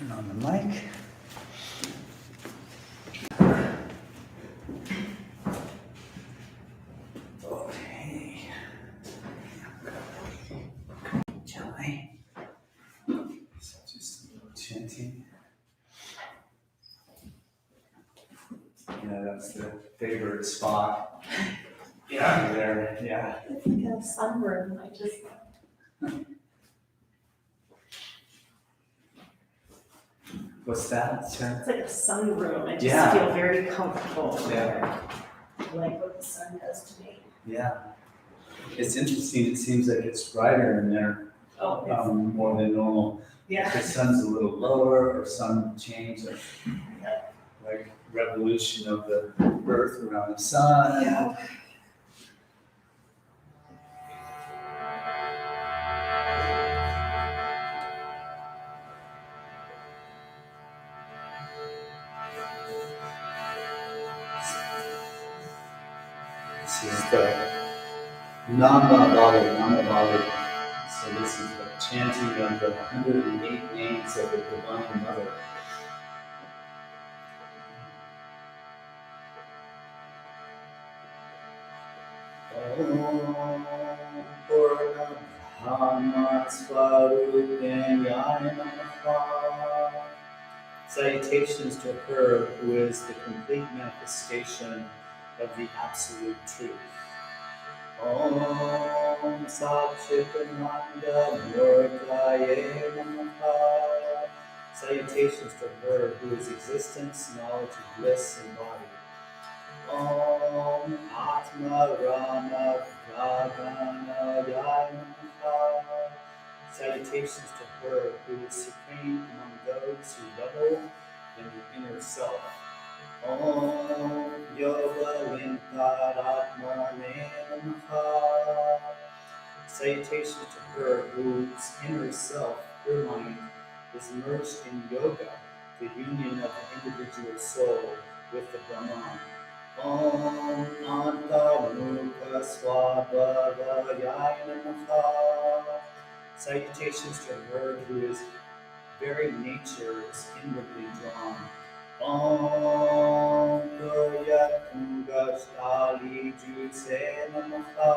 Turn on the mic. Okay. Gently. So just a little chanting. Yeah, that's the favorite spot. Yeah, there. Yeah. It's like a sunroom. I just. What's that, Sharon? It's like a sunroom. I just Yeah. feel very comfortable Yeah. there. I like what the sun does to me. Yeah. It's interesting. It seems like it's brighter in there more than normal. Yeah. If the sun's a little lower or sun change, or like revolution of the earth around the sun. Yeah. This is the Namavali. So this is the chanting of the 108 names of the Divine Mother. Om Purnabhama Swarupinyaya Namaha. Salutations to her who is the complete manifestation of the absolute truth. Om Satchitananda Murtaye Namaha. Salutations to her who is existence, knowledge, bliss embodied. Om Atma Rama Gaganaya Namaha. Salutations to her who is supreme among those who revel in the inner self. Om Yoga Linkaratmane Namaha. Salutations to her whose inner self, her mind, is merged in yoga, the union of the individual soul with the Brahman. Om Anta Mukha Swabhavaya Namaha. Salutations to her whose very nature is inwardly drawn. Om Gurya Tungashtali Juse Namaha.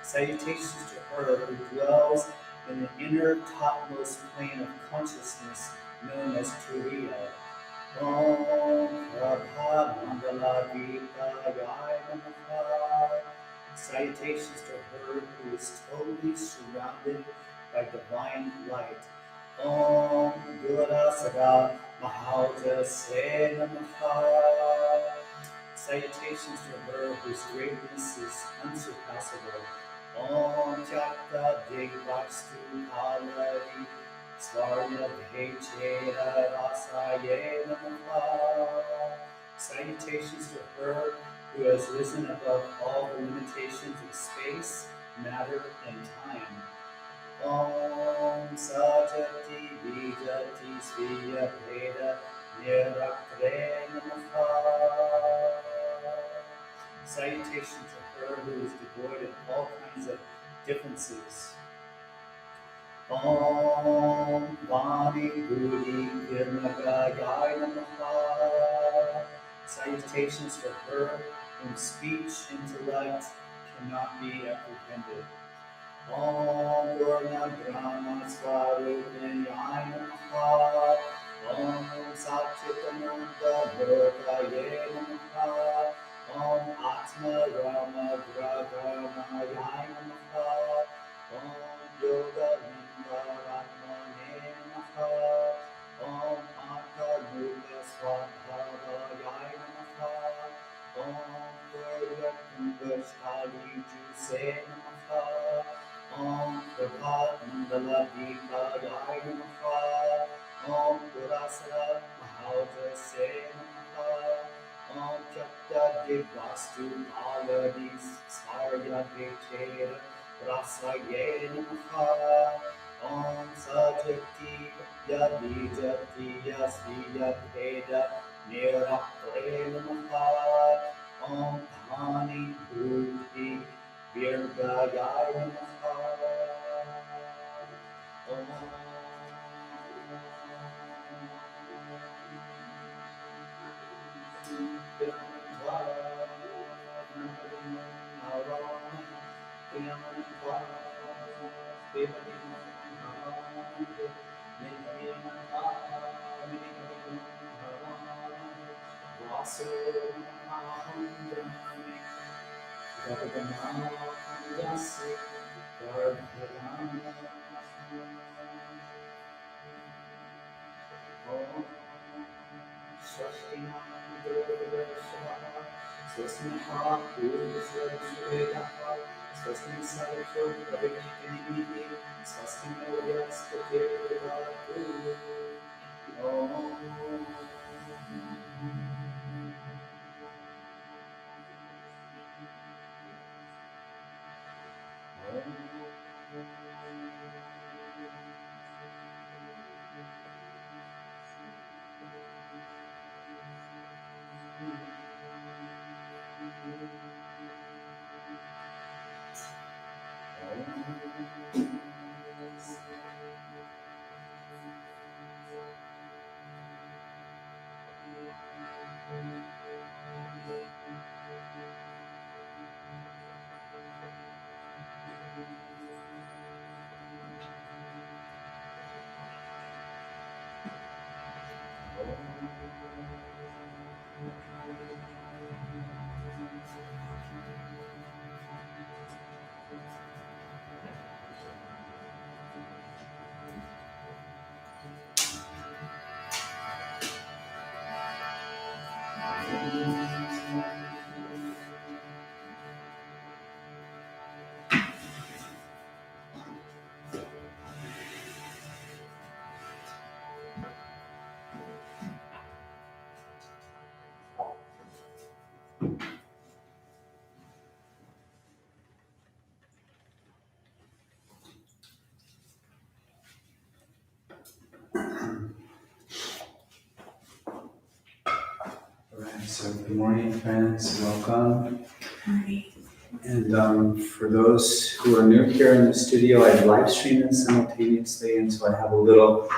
Salutations to her who dwells in the inner topmost plane of consciousness known as Turiya. Om Prabha Mandala Deepayaya Namaha. Salutations to her who is totally surrounded by divine light. Om Gura Sada Mahauja Se Namaha. Salutations to her whose greatness is unsurpassable. Om Chakta Digvastu Kaladi Svarya Bhechera Rasaye Namaha. Salutations to her who has risen above all the limitations of space, matter, and time. Om Sajati Vijati Sviya Veda Nirakre Namaha. Salutation to her who is devoid of all kinds of differences. Om Vani Budi Virnagaya Namaha. Salutations to her whose speech, intellect cannot be apprehended. Om Purna Brahma Swarupinyaya Namaha. Om Satchitananda Murtaye Namaha. Om Atma Rama Graganaya Namaha. Om Yoga Linkaratmane Namaha. Om Anta Mukha Swabhavaya Namaha. Om Purya Tungashtali Juse Namaha. Om Prabhat Mandala Deepayaya Namaha. Om Purasara Mahauja Se Namaha. Om Chakta Digvastu Kaladi Svarya Vechera Rasaye Namaha. Om Sajati Yabijati Yasviya Veda Nirakre Namaha. Om Dhani Bhuti Virgaya Namaha. Om So good morning, friends. Welcome. Morning. And for those who are new here in the studio, I live stream this simultaneously, and so I have a little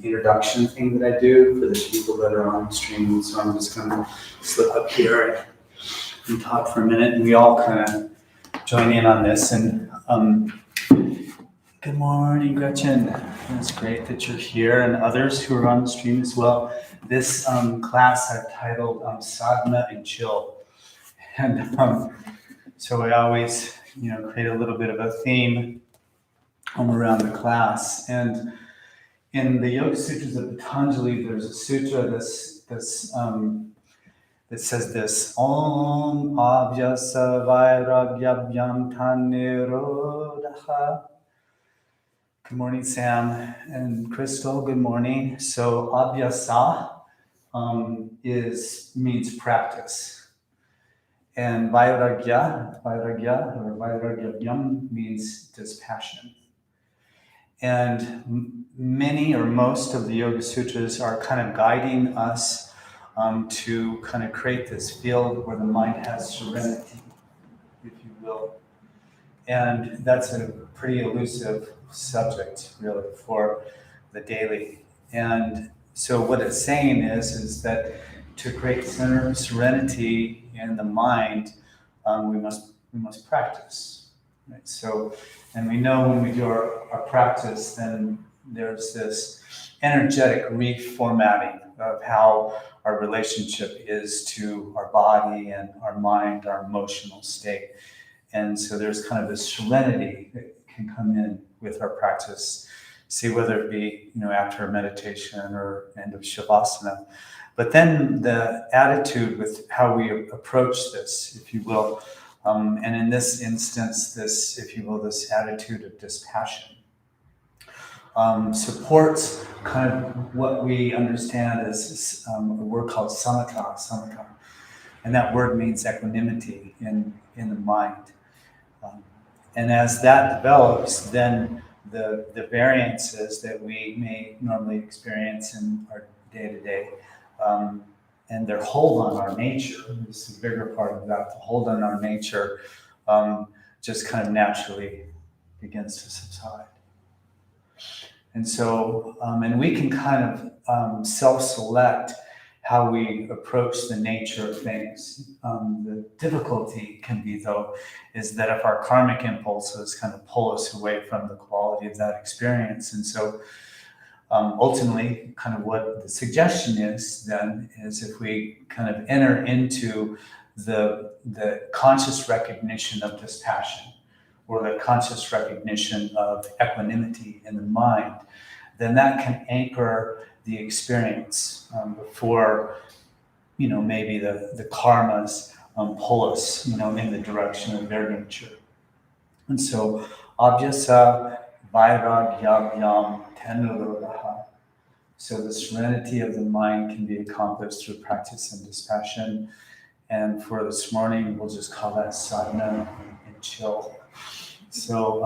introduction thing that I do for the people that are on stream. So I'm just going to slip up here and talk for a minute, and we all kind of join in on this. And good morning, Gretchen. It's great that you're here, and others who are on the stream as well. This class I've titled Sadhana and Chill. And so I always, create a little bit of a theme around the class. And in the Yoga Sutras of Patanjali, there's a sutra that says this: Om Avyasa Vairagyabhyam Tanirodha. Good morning, Sam and Crystal. Good morning. So Abhyasa means practice, and Vairagya or Vairagyam means dispassion. And many or most of the Yoga Sutras are kind of guiding us to kind of create this field where the mind has serenity, if you will. And that's a pretty elusive subject, really, for the daily. And so what it's saying is that to create serenity in the mind, we must practice. Right? So, and we know when we do our practice, then there's this energetic reformatting of how our relationship is to our body and our mind, our emotional state. And so there's kind of this serenity that can come in with our practice. See, whether it be, after a meditation or end of Shavasana. But then the attitude with how we approach this, if you will, and in this instance, this, if you will, this attitude of dispassion, supports kind of what we understand as a word called samatha. And that word means equanimity in the mind. And as that develops, then the variances that we may normally experience in our day-to-day, and their hold on our nature, this is a bigger part of that, the hold on our nature, just kind of naturally begins to subside. And so, and we can kind of self-select how we approach the nature of things. The difficulty can be, though, is that if our karmic impulses kind of pull us away from the quality of that experience. And so ultimately, kind of what the suggestion is then is if we kind of enter into the conscious recognition of dispassion, or the conscious recognition of equanimity in the mind, then that can anchor the experience before, maybe the karmas pull us, in the direction of their nature. And so, abhyasa vairagyam tenulodaha. So the serenity of the mind can be accomplished through practice and dispassion. And for this morning, we'll just call that sadhana and chill. So,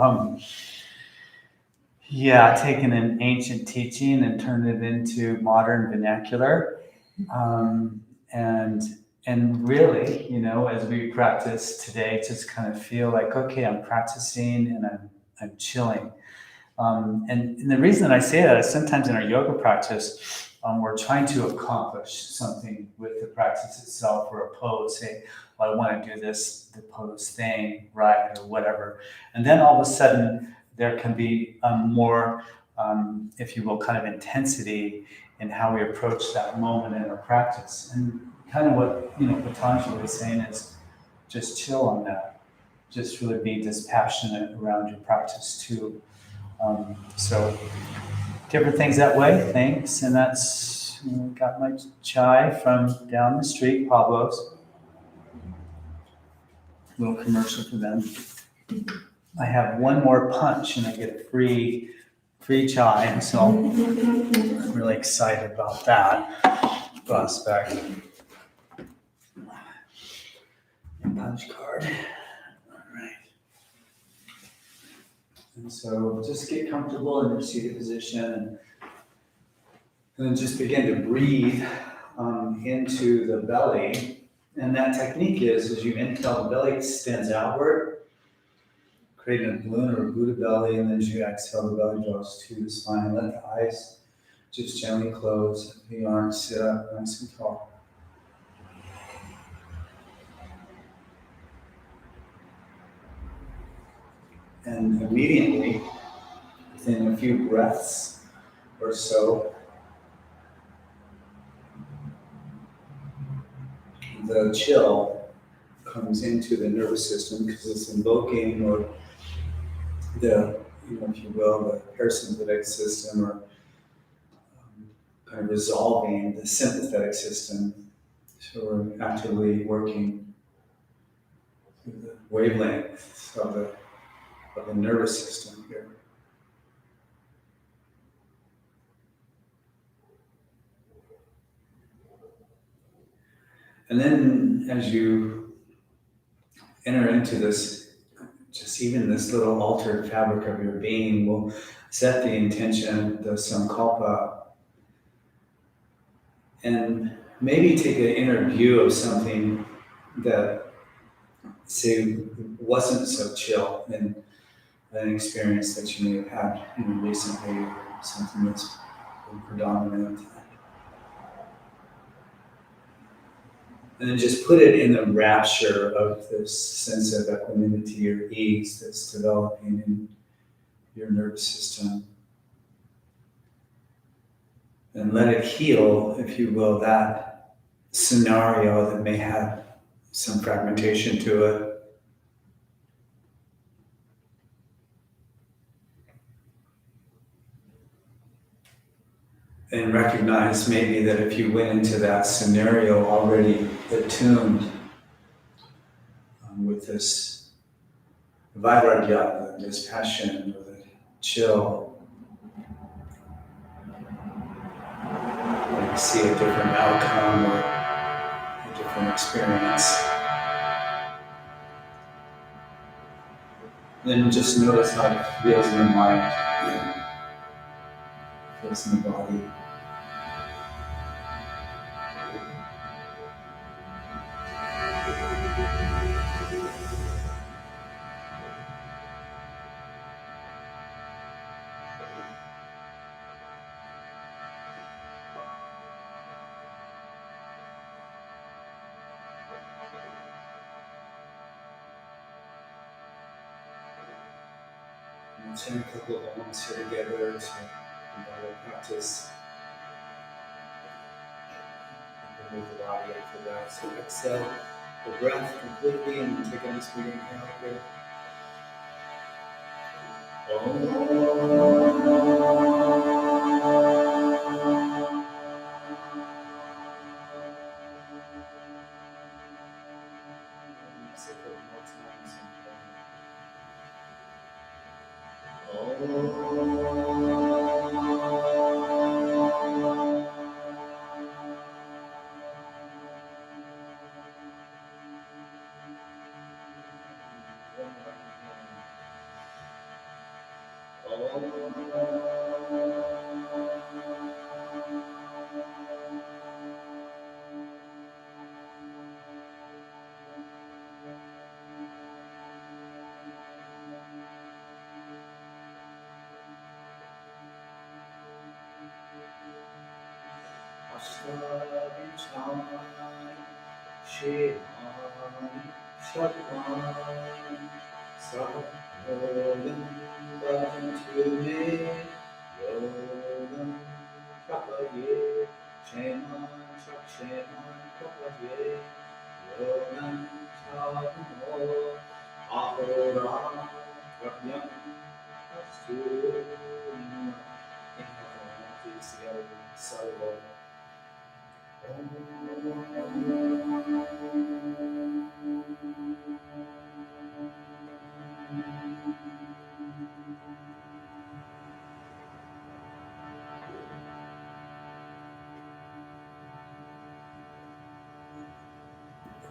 taking an ancient teaching and turning it into modern vernacular. And really, as we practice today, just kind of feel like, okay, I'm practicing and I'm chilling. And the reason that I say that is sometimes in our yoga practice, we're trying to accomplish something with the practice itself, or a pose. Say, well, I want to do the pose thing, right, or whatever. And then all of a sudden, there can be more, if you will, kind of intensity in how we approach that moment in our practice. And kind of what Patanjali was saying is just chill on that. Just really be dispassionate around your practice too. So different things that way. Thanks. And that's got my chai from down the street, Pablo's. Little commercial for them. I have one more punch and I get a free chai, and so I'm really excited about that prospect. Punch card. All right. And so just get comfortable in your seated position, and then just begin to breathe into the belly. And that technique is, as you inhale, the belly extends outward, creating a balloon or a Buddha belly, and then as you exhale, the belly draws to the spine. Let the eyes just gently close. The arms sit up nice and tall. And immediately, within a few breaths or so, the chill comes into the nervous system because it's invoking, or the, if you will, the parasympathetic system, or kind of resolving the sympathetic system. So we're actively working through the wavelength of the nervous system here. And then as you enter into this, just even this little altered fabric of your being, will set the intention, the sankalpa, and maybe take an inner view of something that, say, wasn't so chill in an experience that you may have had recently, or something that's been predominant. And then just put it in the rapture of this sense of equanimity or ease that's developing in your nervous system. And let it heal, if you will, that scenario that may have some fragmentation to it. And recognize maybe that if you went into that scenario already attuned with this vairagya, this passion, or the chill, you see a different outcome or a different experience. Then just notice how it feels in the mind, feels in the body. We'll turn a couple of moments here together to practice. Move the body after that. So exhale. the breath completely and take a nice big inhale here. Say a couple more times.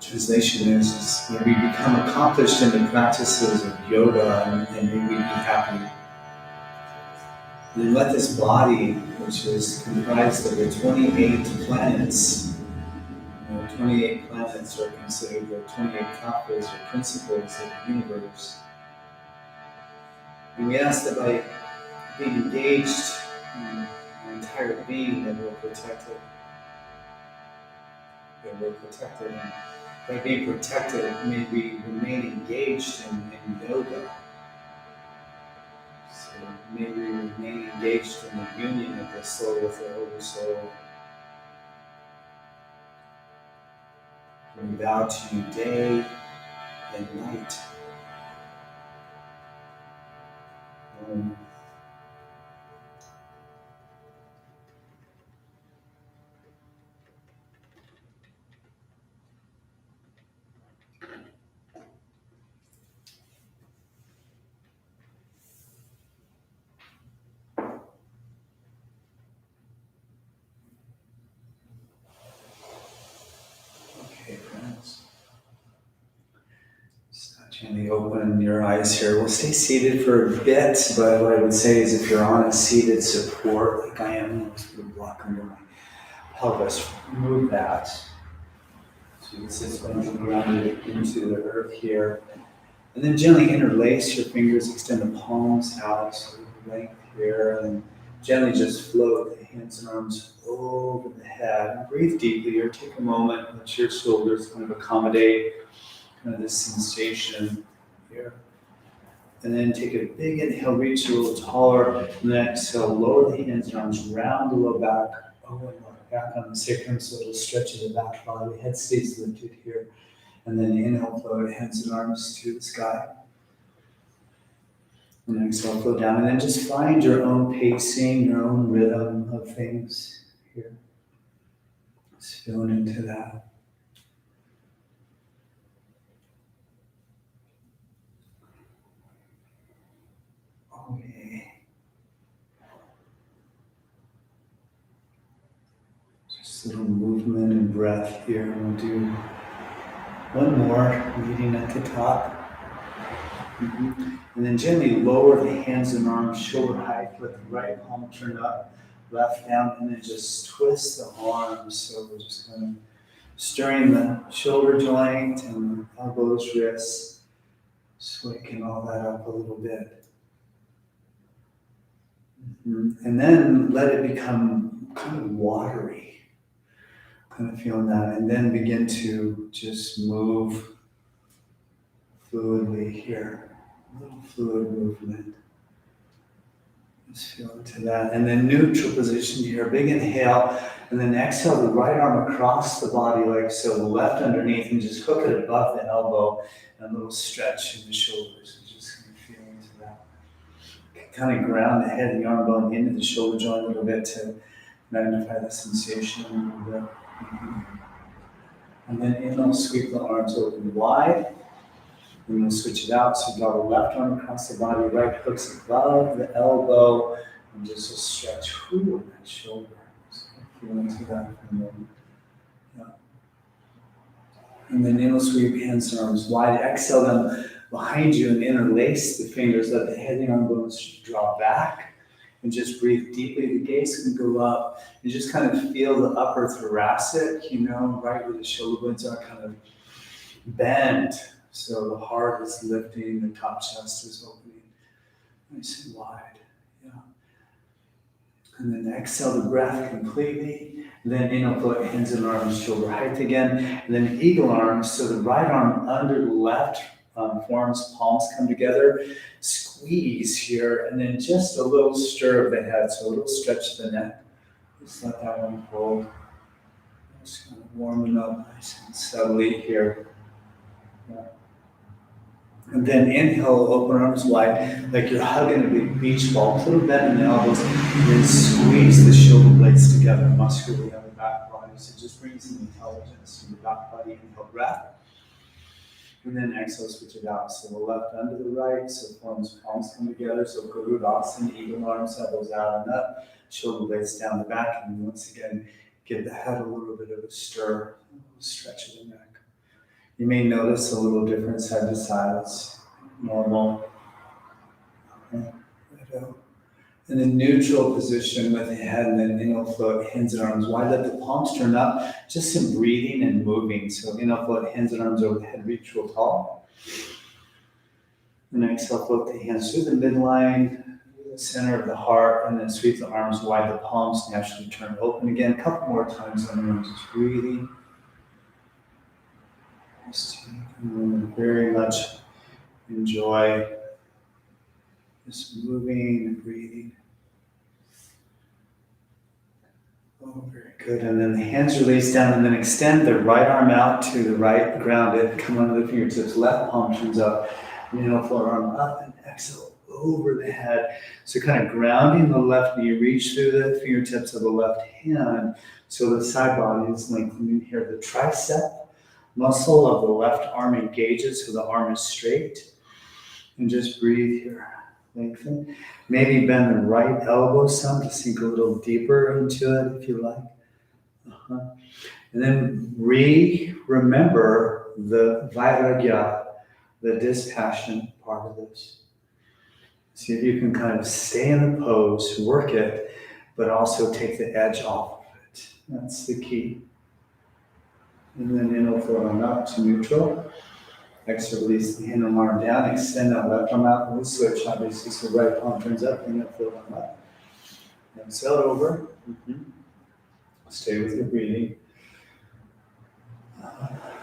Translation is when we become accomplished in the practices of yoga and may we be happy. Then let this body, which is comprised of the 28 planets, 28 planets are considered the 28 tattvas or principles of the universe. And we ask that by being engaged in the entire being that we're protected. That we're protected. And by being protected, may we remain engaged in yoga. So may we remain engaged in the union of the soul with the oversoul. We vow to you day and night. Okay, friends. Gently open your eyes here. We'll stay seated for a bit, but what I would say is if you're on a seated support, like I am, just put a block under my pelvis, move that. So you can sit spongy grounded into the earth here. And then gently interlace your fingers, extend the palms out, so length here, and gently just float the hands and arms over the head. And breathe deeply or take a moment, let your shoulders kind of accommodate kind of this sensation here. And then take a big inhale, reach a little taller, and then exhale, lower the hands and arms, round the low back, back on the sacrum, so it'll stretch in the back body. The head stays lifted here. And then inhale, float hands and arms to the sky. And then exhale, float down. And then just find your own pacing, your own rhythm of things here. Just feeling into that. Okay. Just a little movement and breath here. And we'll do one more, leading at the top. And then gently lower the hands and arms shoulder height, let the right palm turn up, left down, and then just twist the arms. So we're just kind of stirring the shoulder joint and elbows, wrists, just waking all that up a little bit. And then let it become kind of watery, kind of feeling that, and then begin to just move fluidly here. A little fluid movement. Just feel into that. And then neutral position here. Big inhale. And then exhale the right arm across the body like so. The left underneath and just hook it above the elbow. And a little stretch in the shoulders. So just kind of feel into that. Kind of ground the head of the arm bone into the shoulder joint a little bit to magnify the sensation a little bit. And then inhale, sweep the arms open wide. And we'll switch it out. So draw the left arm across the body, right hooks above the elbow, and just a stretch on that shoulder. So feel into that for a moment. Yeah. And then inhale, sweep hands and arms wide. Exhale them behind you and interlace the fingers. Let the head and arm bones draw back. And just breathe deeply. The gaze can go up. You just kind of feel the upper thoracic, right where the shoulder blades are kind of bent. So the heart is lifting, the top chest is opening. Nice and wide. Yeah. And then exhale the breath completely. And then inhale, put hands and arms shoulder height again. And then eagle arms. So the right arm under the left forearms, palms come together. Squeeze here. And then just a little stir of the head. So a little stretch of the neck. Just let that one hold. Just kind of warming up nice and subtly here. Yeah. And then inhale, open arms wide, like you're hugging a big beach ball. A little bend in the elbows, and then squeeze the shoulder blades together muscularly on the back body. So just bring some intelligence to the back body. Inhale, breath. And then exhale, switch it out. So the left under the right, so palms come together. So Garudasana, eagle arms, elbows out and up, shoulder blades down the back. And once again, give the head a little bit of a stir, a little stretch of the neck. You may notice a little different side to side. It's normal. In a neutral position with the head and then inhale, float, hands and arms wide. Let the palms turn up. Just some breathing and moving. So inhale, float, hands and arms over the head, reach real tall. And exhale, float the hands through the midline, the center of the heart, and then sweep the arms wide. The palms naturally turn open again. A couple more times on your arms, just breathing. Very much enjoy just moving and breathing. Oh, very good. And then the hands release down and then extend the right arm out to the right, grounded. Come under the fingertips, left palm turns up. Inhale, float arm up and exhale over the head. So kind of grounding the left knee, reach through the fingertips of the left hand. So the side body is lengthening here. The tricep muscle of the left arm engages so the arm is straight. And just breathe here. Lengthen. Maybe bend the right elbow some to sink a little deeper into it if you like. And then remember the vairagya, the dispassion part of this. See if you can kind of stay in the pose, work it, but also take the edge off of it. That's the key. And then inhale, float on up to neutral. Exhale, release the inner arm down. Extend that left arm out. We'll switch, obviously, so right palm turns up. Inhale, float on up. Exhale over. Stay with your breathing.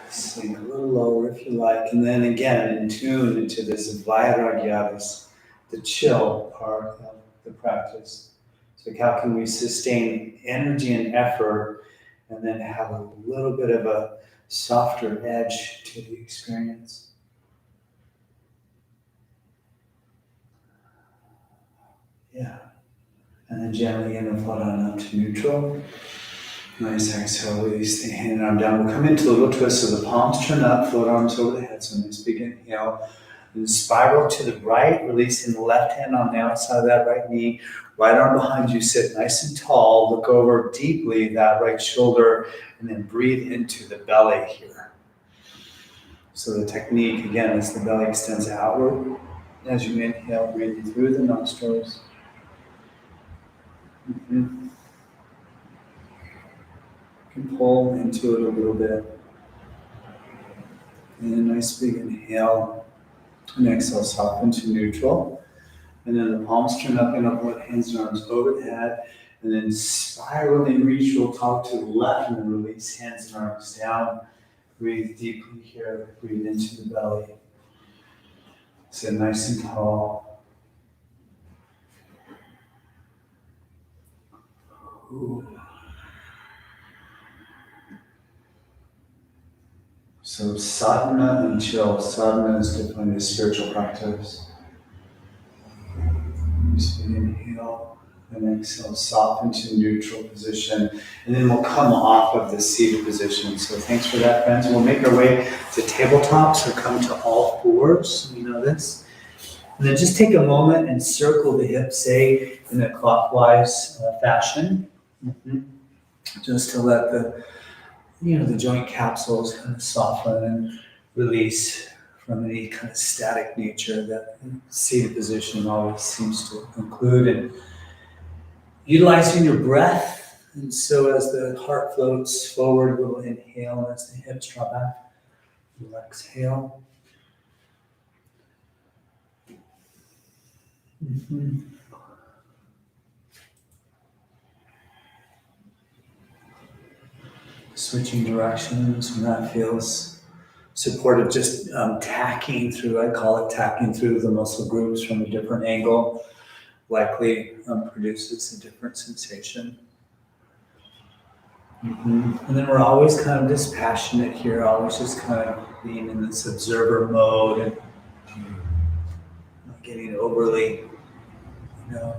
Sink a little lower if you like. And then again, in tune into this vairagya, the chill part of the practice. So how can we sustain energy and effort and then have a little bit of a softer edge to the experience? Yeah. And then gently inhale, float on up to neutral. Nice exhale, release the hand and arm down. We'll come into a little twist so the palms turn up, float arms over the head. So nice big inhale. And spiral to the right, releasing the left hand on the outside of that right knee. Right arm behind you, sit nice and tall. Look over deeply that right shoulder and then breathe into the belly here. So the technique, again, is the belly extends outward. As you inhale, breathe through the nostrils. You can pull into it a little bit. And a nice big inhale. And exhale, soften to neutral. And then the palms turn up and upward, hands and arms over the head. And then spiral and reach real tall to the left and then release hands and arms down. Breathe deeply here. Breathe into the belly. Sit nice and tall. Ooh. So sadhana and chill. Sadhana is defined as spiritual practice. Just inhale and exhale, soften to neutral position, and then we'll come off of the seated position. So thanks for that, friends. We'll make our way to tabletop, so come to all fours. You know this. And then just take a moment and circle the hips, say in a clockwise fashion, just to let the joint capsules kind of soften and release from any kind of static nature that seated position always seems to include. And utilizing your breath. And so as the heart floats forward, we'll inhale, and as the hips draw back, we'll exhale. Switching directions when that feels supportive, just tacking through, I call it tacking through the muscle groups from a different angle, likely produces a different sensation. And then we're always kind of dispassionate here, always just kind of being in this observer mode and not getting overly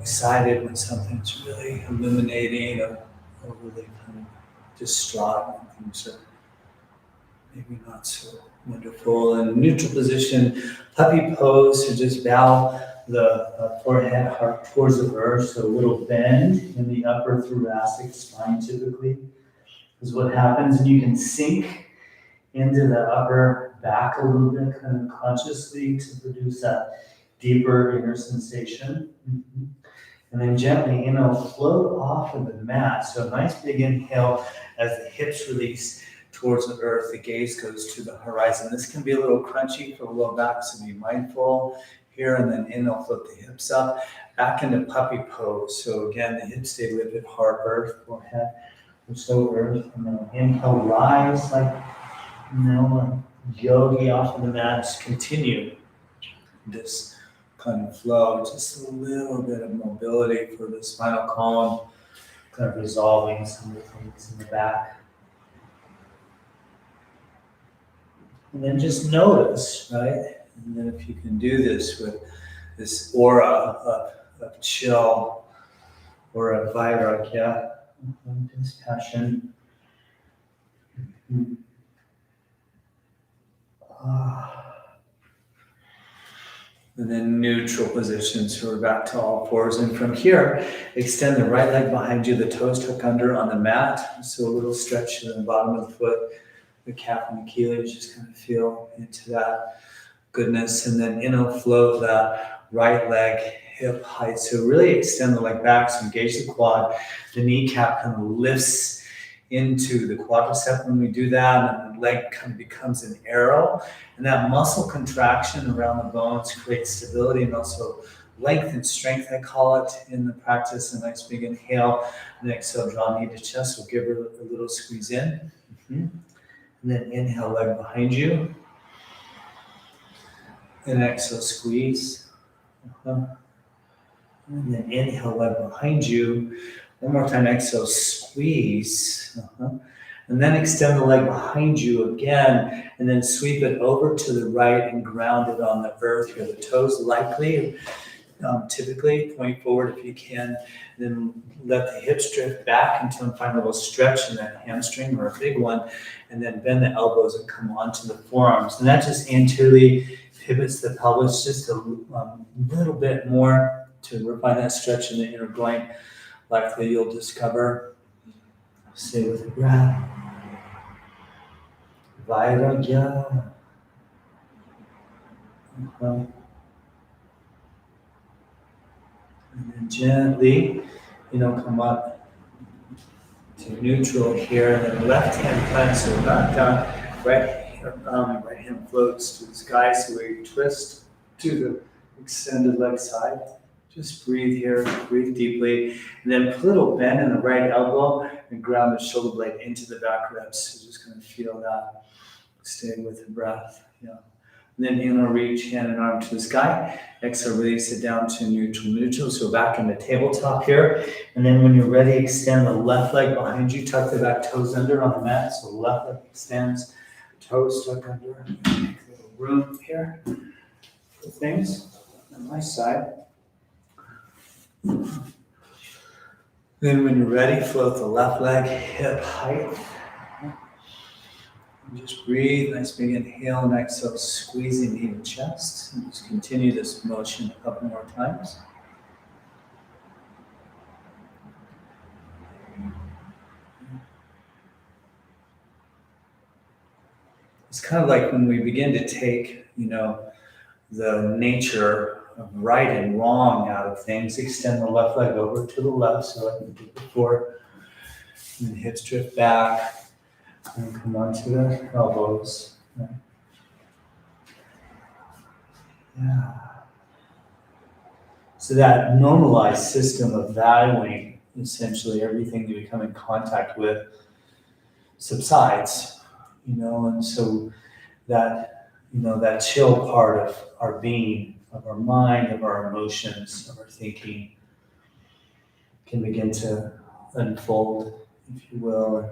excited when something's really illuminating or overly kind of distraught when things are maybe not so wonderful. And neutral position, puppy pose, so just bow the forehead, heart towards the earth, so a little bend in the upper thoracic spine typically is what happens, and you can sink into the upper back a little bit, kind of consciously, to produce that deeper inner sensation. And then gently, float off of the mat. So a nice big inhale as the hips release towards the earth, the gaze goes to the horizon. This can be a little crunchy for the low back, so be mindful here. And then float the hips up, back into puppy pose. So again, the hips stay lifted, heart, earth, forehead, so earth. And then inhale, rise like a yogi off of the mat. Just continue this kind of flow, just a little bit of mobility for the spinal column, kind of resolving some of the things in the back. And then just notice, right? And then if you can do this with this aura of chill, or a vairagya, dispassion. And then neutral position, so we're back to all fours. And from here, extend the right leg behind you, the toes tuck under on the mat. So a little stretch in the bottom of the foot, the calf and the Achilles, just kind of feel into that goodness. And then float the right leg hip height. So really extend the leg back, so engage the quad. The kneecap kind of lifts into the quadricep when we do that, and the leg kind of becomes an arrow. And that muscle contraction around the bones creates stability and also length and strength, I call it, in the practice. A nice big inhale, and exhale, draw knee to chest. We'll give her a little squeeze in. And then inhale, leg behind you. And exhale, squeeze. And then inhale, leg behind you. One more time, exhale, squeeze. And then extend the leg behind you again, and then sweep it over to the right and ground it on the earth here. The toes likely, typically, point forward if you can. Then let the hips drift back until you find a little stretch in that hamstring or a big one, and then bend the elbows and come onto the forearms. And that just anteriorly pivots the pelvis just a little bit more to refine that stretch in the inner groin. Likely you'll discover. Stay with the breath. Vairagya. And then gently, come up to neutral here. And then left hand plants, so back down. Right hand floats to the sky. So we twist to the extended leg side. Just breathe here, breathe deeply, and then put a little bend in the right elbow and ground the shoulder blade into the back ribs. So just going to feel that. Stay with the breath. And then inhale, reach hand and arm to the sky. Exhale, release it down to neutral. So back in the tabletop here. And then when you're ready, extend the left leg behind you. Tuck the back toes under on the mat. So left leg extends, toes tuck under. Make a little room here for things on my side. Then when you're ready, float the left leg hip height. And just breathe, nice big inhale and exhale, squeezing knee to chest. And just continue this motion a couple more times. It's kind of like when we begin to take, the nature of right and wrong out of things, extend the left leg over to the left, so like we did before. And hips drift back and come onto the elbows. Right. Yeah. So that normalized system of valuing essentially everything that we come in contact with subsides, and so that chill part of our being, of our mind, of our emotions, of our thinking can begin to unfold, if you will.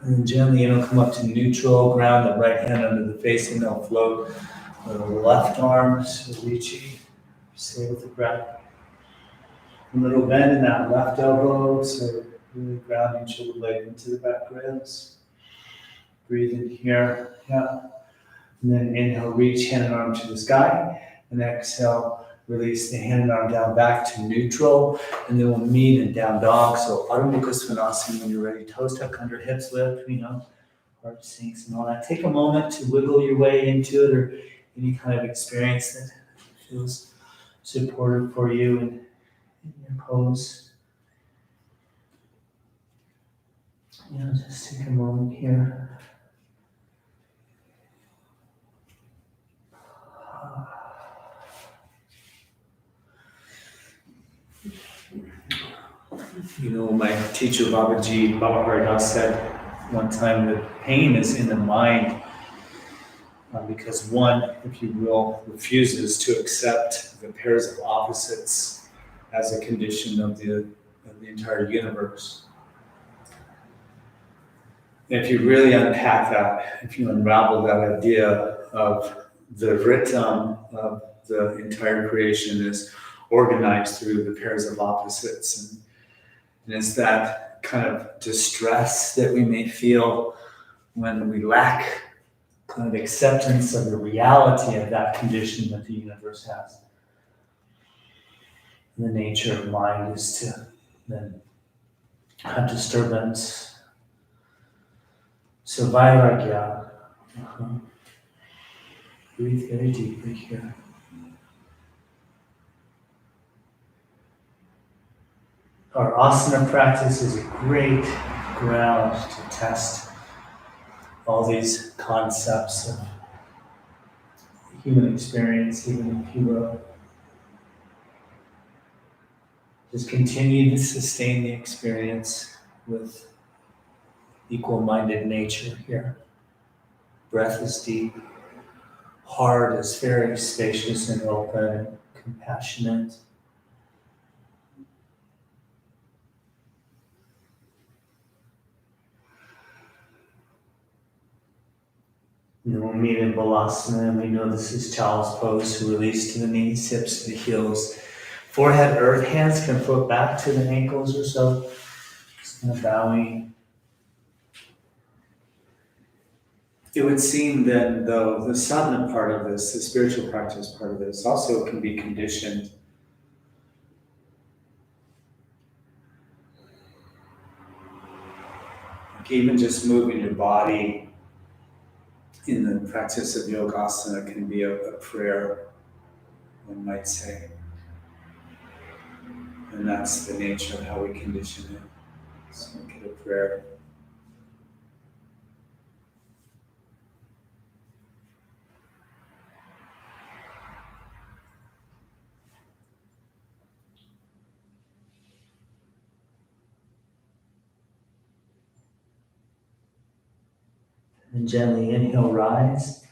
And gently, come up to neutral, ground the right hand under the face, and they'll float the left arm, so reaching, stay with the breath. A little bend in that left elbow, so really grounding shoulder blade into the back ribs. Breathe in here, yeah. And then inhale, reach hand and arm to the sky. And exhale, release the hand and arm down back to neutral. And then we'll meet in down dog. So Adho Mukha Svanasana when you're ready. Toes tuck under, hips lift, heart sinks and all that. Take a moment to wiggle your way into it, or any kind of experience that feels supportive for you in your pose. Just take a moment here. My teacher Babaji, Baba Haridas said one time that pain is in the mind because one, if you will, refuses to accept the pairs of opposites as a condition of the entire universe. And if you really unpack that, if you unravel that idea of the rhythm of the entire creation is organized through the pairs of opposites, and it's that kind of distress that we may feel when we lack kind of acceptance of the reality of that condition that the universe has. And the nature of mind is to then have disturbance. So vairagya. Breathe very deeply here. Our asana practice is a great ground to test all these concepts of human experience, even if you will. Just continue to sustain the experience with equal-minded nature here. Breath is deep. Heart is very spacious and open and compassionate. And then we'll meet in Balasana, and we know this is child's pose, so release to the knees, hips to the heels. Forehead, earth, hands can float back to the ankles or so. Just kind of bowing. It would seem that though the sadhana part of this, the spiritual practice part of this, also can be conditioned. Like even just moving your body in the practice of yogasana can be a prayer, one might say. And that's the nature of how we condition it. So make it a prayer. And gently inhale, rise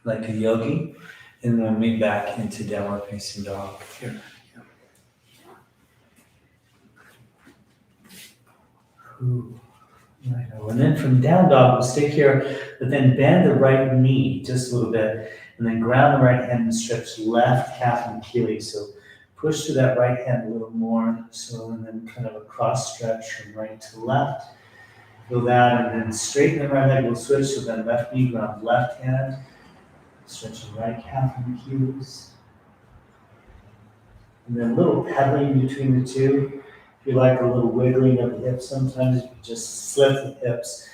like a yogi. And then meet back into downward facing dog here. Ooh. Right. And then from down dog, we'll stay here, but then bend the right knee just a little bit, and then ground the right hand and stretch left calf and Achilles. So push to that right hand a little more. So, and then kind of a cross stretch from right to left. Feel that, and then straighten the right leg. We'll switch. So then left knee, ground left hand, stretch the right calf and Achilles. And then a little pedaling between the two. If you like a little wiggling of the hips, sometimes you can just slip the hips,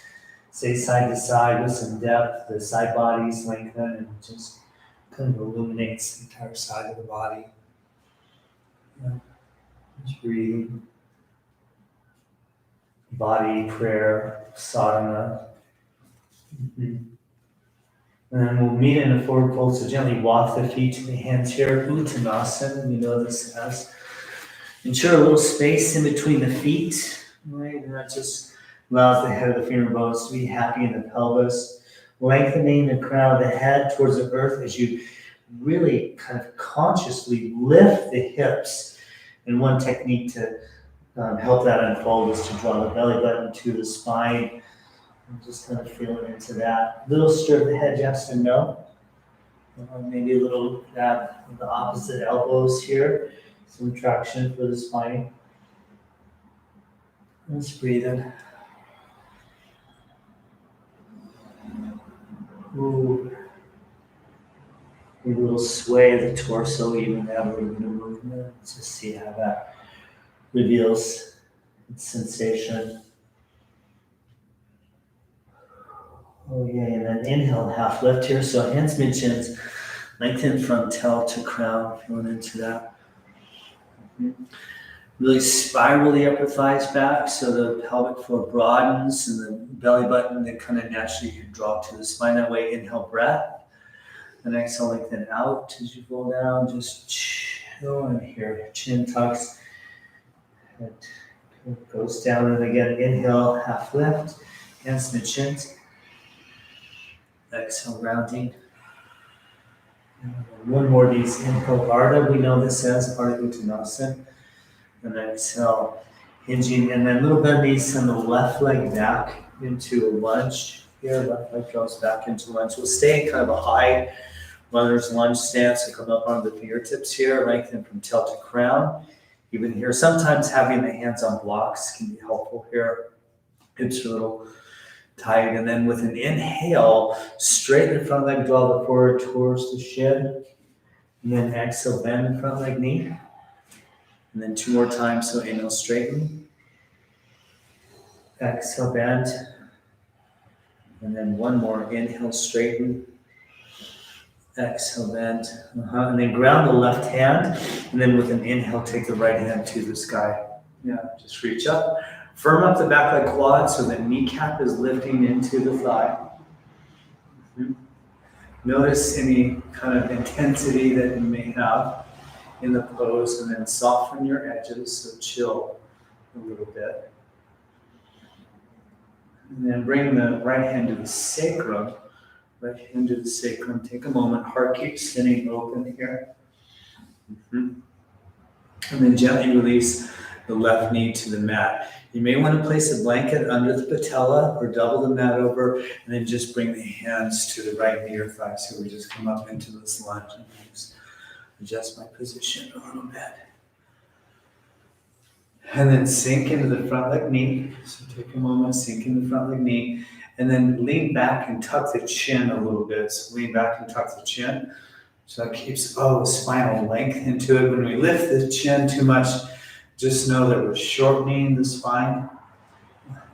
say side to side with some depth. The side bodies lengthen and just kind of illuminates the entire side of the body. Yeah. Just breathing. Body, prayer, sadhana. Mm-hmm. And then we'll meet in a forward fold. So gently walk the feet to the hands here. Uttanasana, we know this as. Ensure a little space in between the feet, right? And that just allows the head of the femur bones to be happy in the pelvis. Lengthening the crown of the head towards the earth as you really kind of consciously lift the hips. And one technique to help that unfold is to draw the belly button to the spine. And just kind of feeling into that. Little stir of the head, yes and no. Maybe a little grab of the opposite elbows here. Some traction for the spine. Let's breathe in. Ooh. Maybe a little sway of the torso, even have a little bit of movement. Let's just see how that reveals its sensation. Oh yeah, and then inhale, half lift here. So hands mid-chins, lengthen from tail to crown, feeling into that. Really spiral the upper thighs back so the pelvic floor broadens and the belly button then kind of naturally drop to the spine. That way, inhale, breath. And exhale, lengthen out as you roll down. Just chill in here. Chin tucks. Head goes down. And again, inhale, half lift. Hands mid chins. Exhale, rounding. One more of these. Inhale, Ardha. We know this as Ardha Uttanasana. And then exhale, hinging. And then a little bit of knees, send the left leg back into a lunge. Here, left leg drops back into lunge. We'll stay in kind of a high runner's lunge stance. So come up on the fingertips here, lengthen from tail to crown. Even here, sometimes having the hands on blocks can be helpful here. Hips are a little tight. And then with an inhale, straighten the front leg, draw the forward towards the shin. And then exhale, bend the front leg knee. And then two more times, so inhale, straighten. Exhale, bend. And then one more, inhale, straighten. Exhale, bend. And then ground the left hand. And then with an inhale, take the right hand to the sky. Yeah, just reach up. Firm up the back leg quad so the kneecap is lifting into the thigh. Notice any kind of intensity that you may have in the pose, and then soften your edges, so chill a little bit. And then bring the right hand to the sacrum. Right hand to the sacrum. Take a moment. Heart keeps sitting open here. And then gently release the left knee to the mat. You may want to place a blanket under the patella or double the mat over, and then just bring the hands to the right knee or thigh. So we just come up into this lunge and just adjust my position a little bit. And then sink into the front leg knee. So take a moment, sink in the front leg knee, and then lean back and tuck the chin a little bit. So lean back and tuck the chin. So that keeps spinal length into it. When we lift the chin too much, just know that we're shortening the spine.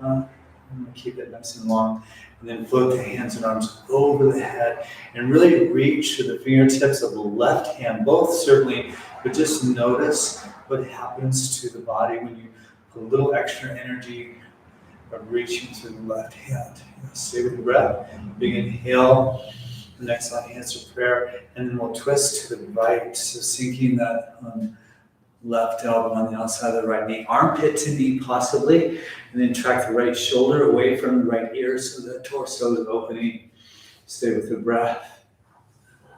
I'm gonna keep it nice and long. And then float the hands and arms over the head and really reach to the fingertips of the left hand, both certainly, but just notice what happens to the body when you put a little extra energy of reaching through the left hand. Stay with the breath. Big inhale. The exhale, hands to prayer. And then we'll twist to the right. So sinking that left elbow on the outside of the right knee, armpit to knee possibly, and then track the right shoulder away from the right ear so the torso is opening. Stay with the breath.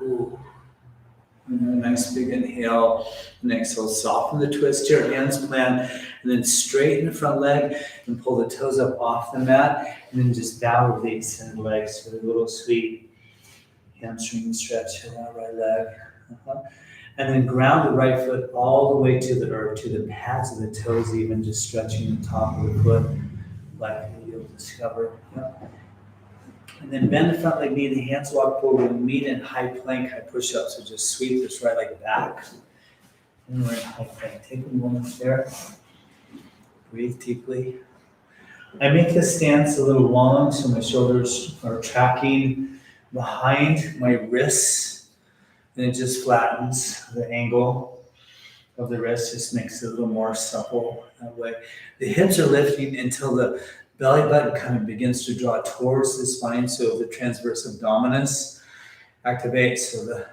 Ooh. And then a nice big inhale. And exhale, soften the twist, your hands plant, and then straighten the front leg and pull the toes up off the mat. And then just bow with the extended legs for a little sweet hamstring stretch in that right leg. And then ground the right foot all the way to the earth, to the pads of the toes, even just stretching the top of the foot, like you'll discover. And then bend the front leg knee, the hands walk forward, meet in high plank, high push-up. So just sweep this right leg back. And we're in high plank. Take a moment there. Breathe deeply. I make this stance a little long, so my shoulders are tracking behind my wrists. And it just flattens the angle of the wrist, just makes it a little more supple that way. The hips are lifting until the belly button kind of begins to draw towards the spine, so the transverse abdominis activates, so the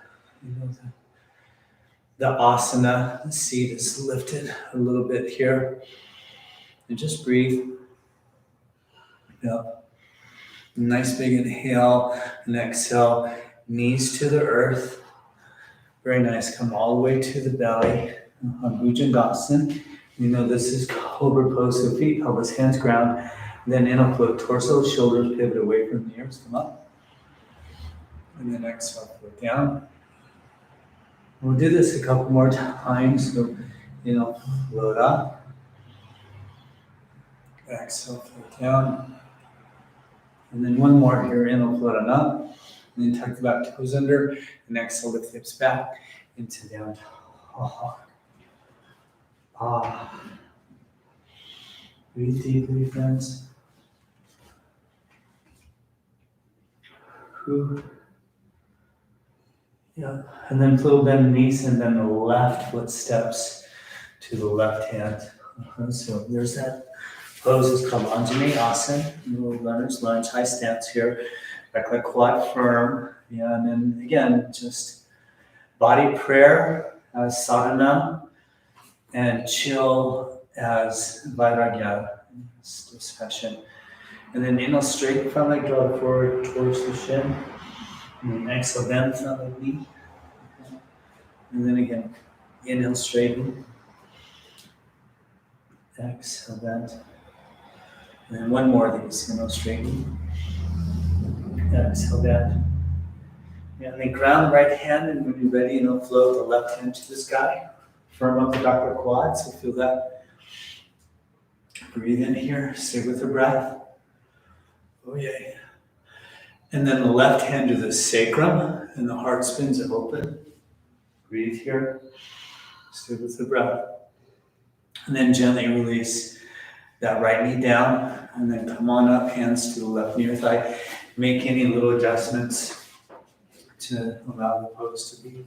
asana, the seat is lifted a little bit here. And just breathe. Yep. Nice big inhale and exhale, knees to the earth. Very nice. Come all the way to the belly. Bhujangasana. You know this is cobra pose, so feet, pelvis, hands ground. Then inhale, float, torso, shoulders pivot away from the ears. Come up. And then exhale, float down. We'll do this a couple more times. So, float up. Exhale, float down. And then one more here. Inhale, float on up. And then tuck the back toes under. And exhale, lift the hips back into down. Breathe deeply, friends. Yeah, and then little bend the knees, and then the left foot steps to the left hand. So there's that pose. It's called Anjali Asana, little runner's lunge, high stance here. Back leg quad firm. Yeah, and then again, just body prayer as sadhana, and chill as vairagya, dispassion. And then inhale, straight front leg, draw it forward towards the shin. And then exhale, bend the front leg knee. And then again, inhale, straighten. Exhale, bend. And then one more of these. Inhale, straighten. Exhale, bend. And then ground the right hand, and when you're ready, float the left hand to the sky. Firm up the doppler quad, so feel that. Breathe in here, stay with the breath. Oh yeah. And then the left hand to the sacrum, and the heart spins open. Breathe here, stay with the breath. And then gently release that right knee down, and then come on up, hands to the left near thigh. Make any little adjustments to allow the pose to be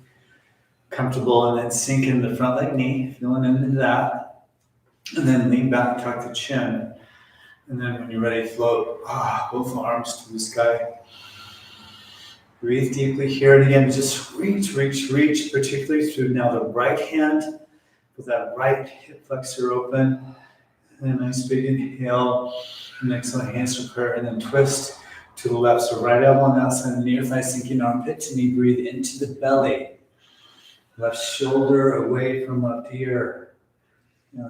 comfortable, and then sink in the front leg knee, feeling into that. And then lean back, tuck the chin. And then when you're ready, float both arms to the sky. Breathe deeply here, and again, just reach, particularly through now the right hand, with that right hip flexor open. And a nice big inhale, and exhale, hands to prayer, and then twist to the left. So right elbow on the outside, near thigh sinking armpit to knee, breathe into the belly. Left shoulder away from left ear.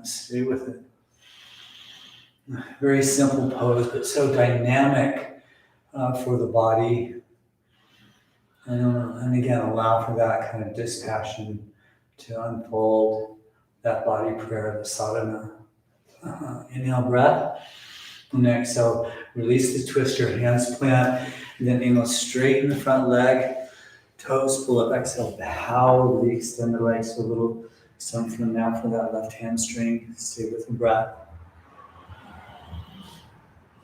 Stay with it. Very simple pose, but so dynamic for the body. And again, allow for that kind of dispassion to unfold, that body prayer, the sadhana. Inhale, breath. And exhale, release the twist, your hands plant. And then inhale, straighten the front leg. Toes pull up, exhale, bow over the extended legs. So a little something now for that left hamstring. Stay with the breath.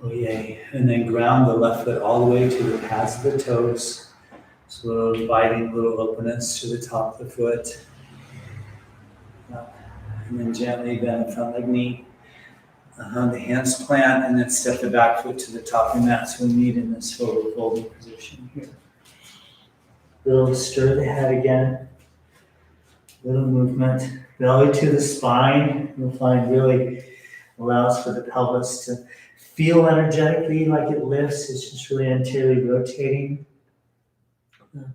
Oh yay. And then ground the left foot all the way to the pads of the toes. So a little inviting, little openness to the top of the foot. And then gently bend the front leg knee. The hands plant, and then step the back foot to the top of the mat. So we meet in this forward folding position here. Little stir the head again. Little movement. Belly to the spine. You'll find really allows for the pelvis to feel energetically like it lifts. It's just really anteriorly rotating.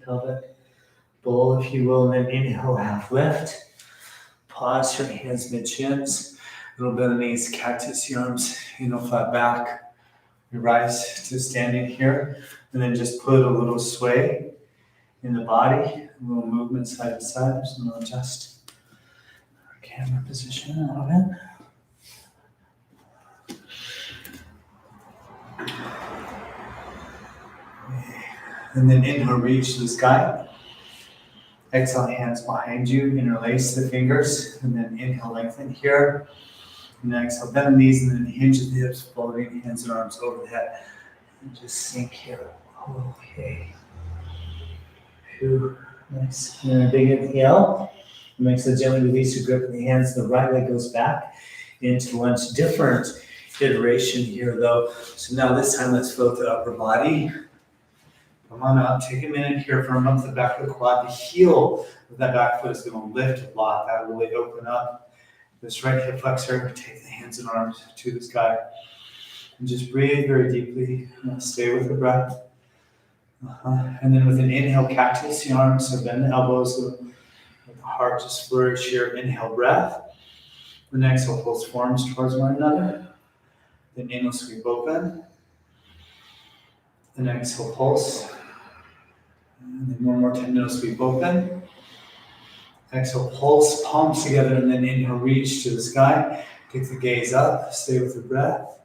pelvic bowl, if you will, and then inhale, half lift. Pause your hands mid-chins. A little bit of knees, cactus, your arms, flat back. We rise to standing here, and then just put a little sway in the body, a little movement side to side. Just going to adjust our camera position a little bit. And then inhale, reach to the sky. Exhale, hands behind you, interlace the fingers, and then inhale, lengthen here. And then exhale, bend the knees, and then hinge the hips, folding hands and arms over the head. And just sink here. Okay. Phew. Nice. And then a big inhale. So gently release your grip in the hands. The right leg goes back into lunge. Different iteration here, though. So now this time, let's float the upper body. Come on up, take a minute here, firm up the back of the quad. The heel of that back foot is going to lift a lot. That will really open up this right hip flexor. Take the hands and arms to the sky. And just breathe very deeply. Stay with the breath. And then with an inhale, cactus the arms, so bend the elbows. Let the heart just flourish here. Inhale, breath. The exhale, pulse forms towards one another. Then inhale, sweep open. Then exhale, pulse. And then one more time, inhale, sweep open. Exhale, pulse, palms together, and then inhale, reach to the sky. Take the gaze up, stay with the breath.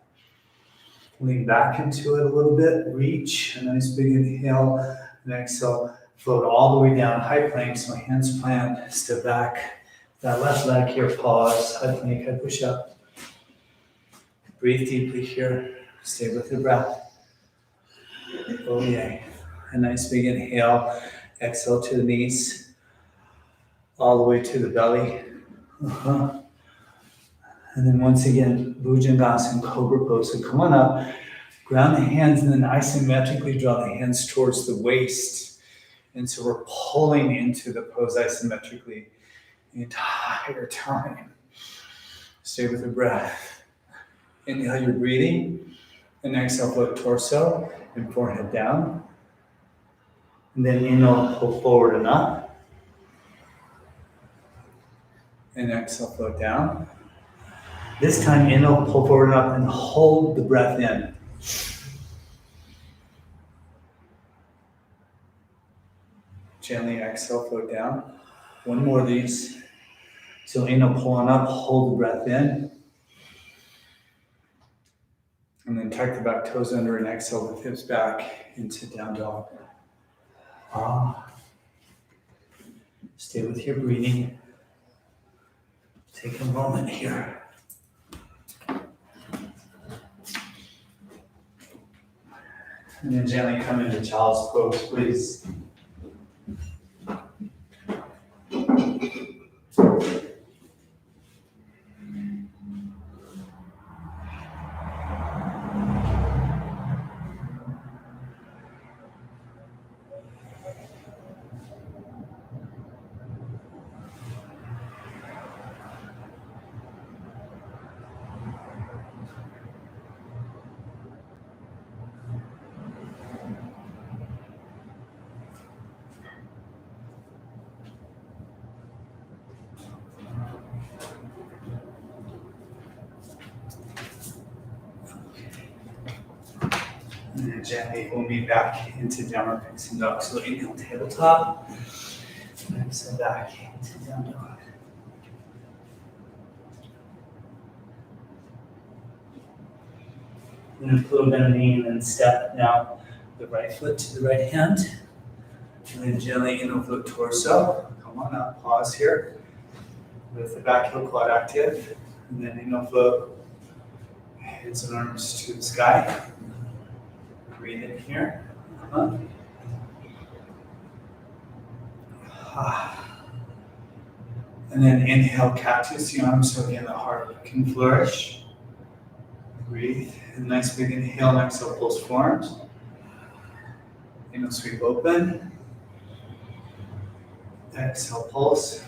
Lean back into it a little bit, reach, a nice big inhale, and exhale, float all the way down, high plank, so hands plant, step back. That left leg here, pause, high plank, head push up. Breathe deeply here, stay with the breath. Oh yeah. A nice big inhale, exhale to the knees, all the way to the belly. And then once again, Bhujangasana, Cobra Pose. So come on up, ground the hands, and then isometrically draw the hands towards the waist. And so we're pulling into the pose isometrically the entire time. Stay with the breath. Inhale, you're breathing. And exhale, float torso and forehead down. And then inhale, pull forward and up. And exhale, float down. This time, inhale, pull forward and up, and hold the breath in. Gently exhale, float down. One more of these. So inhale, pull on up, hold the breath in. And then tuck the back toes under and exhale with hips back into down dog. Stay with your breathing. Take a moment here. And then gently come into child's pose, please. And then gently we'll meet back into downward facing dog. So inhale, tabletop. And exhale back into down dog. And then little bend the knee and then step now the right foot to the right hand. And then gently inhale, float torso. Come on up, pause here. With the back heel quad active. And then inhale, float hands and arms to the sky. Breathe in here. And then inhale, cactus the arms so again the heart can flourish. Breathe. And nice big inhale and exhale, pulse forms. Inhale, sweep open. Exhale, pulse.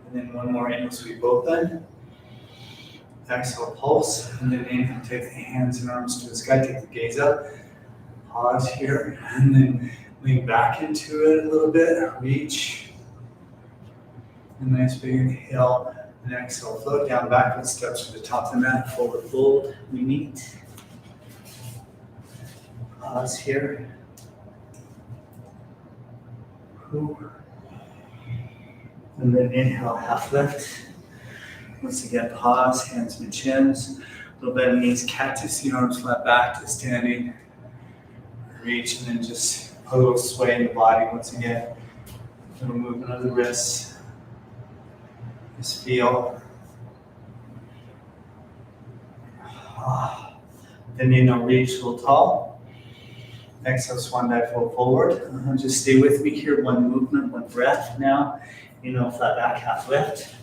And then one more inhale, sweep open. Exhale, pulse. And then inhale, take the hands and arms to the sky, take the gaze up. Pause here. And then Lean back into it a little bit, reach. A nice big inhale and exhale. Float down backward steps to the top of the mat, forward fold. We meet. Pause here. And then inhale, half lift. Once again, pause, hands and chins. A little bit of knees, cactus, the arms flat back to standing. Reach and then just a little sway in the body once again. A little movement of the wrists. Just feel. Then reach a little tall. Exhale, swan dive, fold forward. Just stay with me here. One movement, one breath now. Flat back, half lift.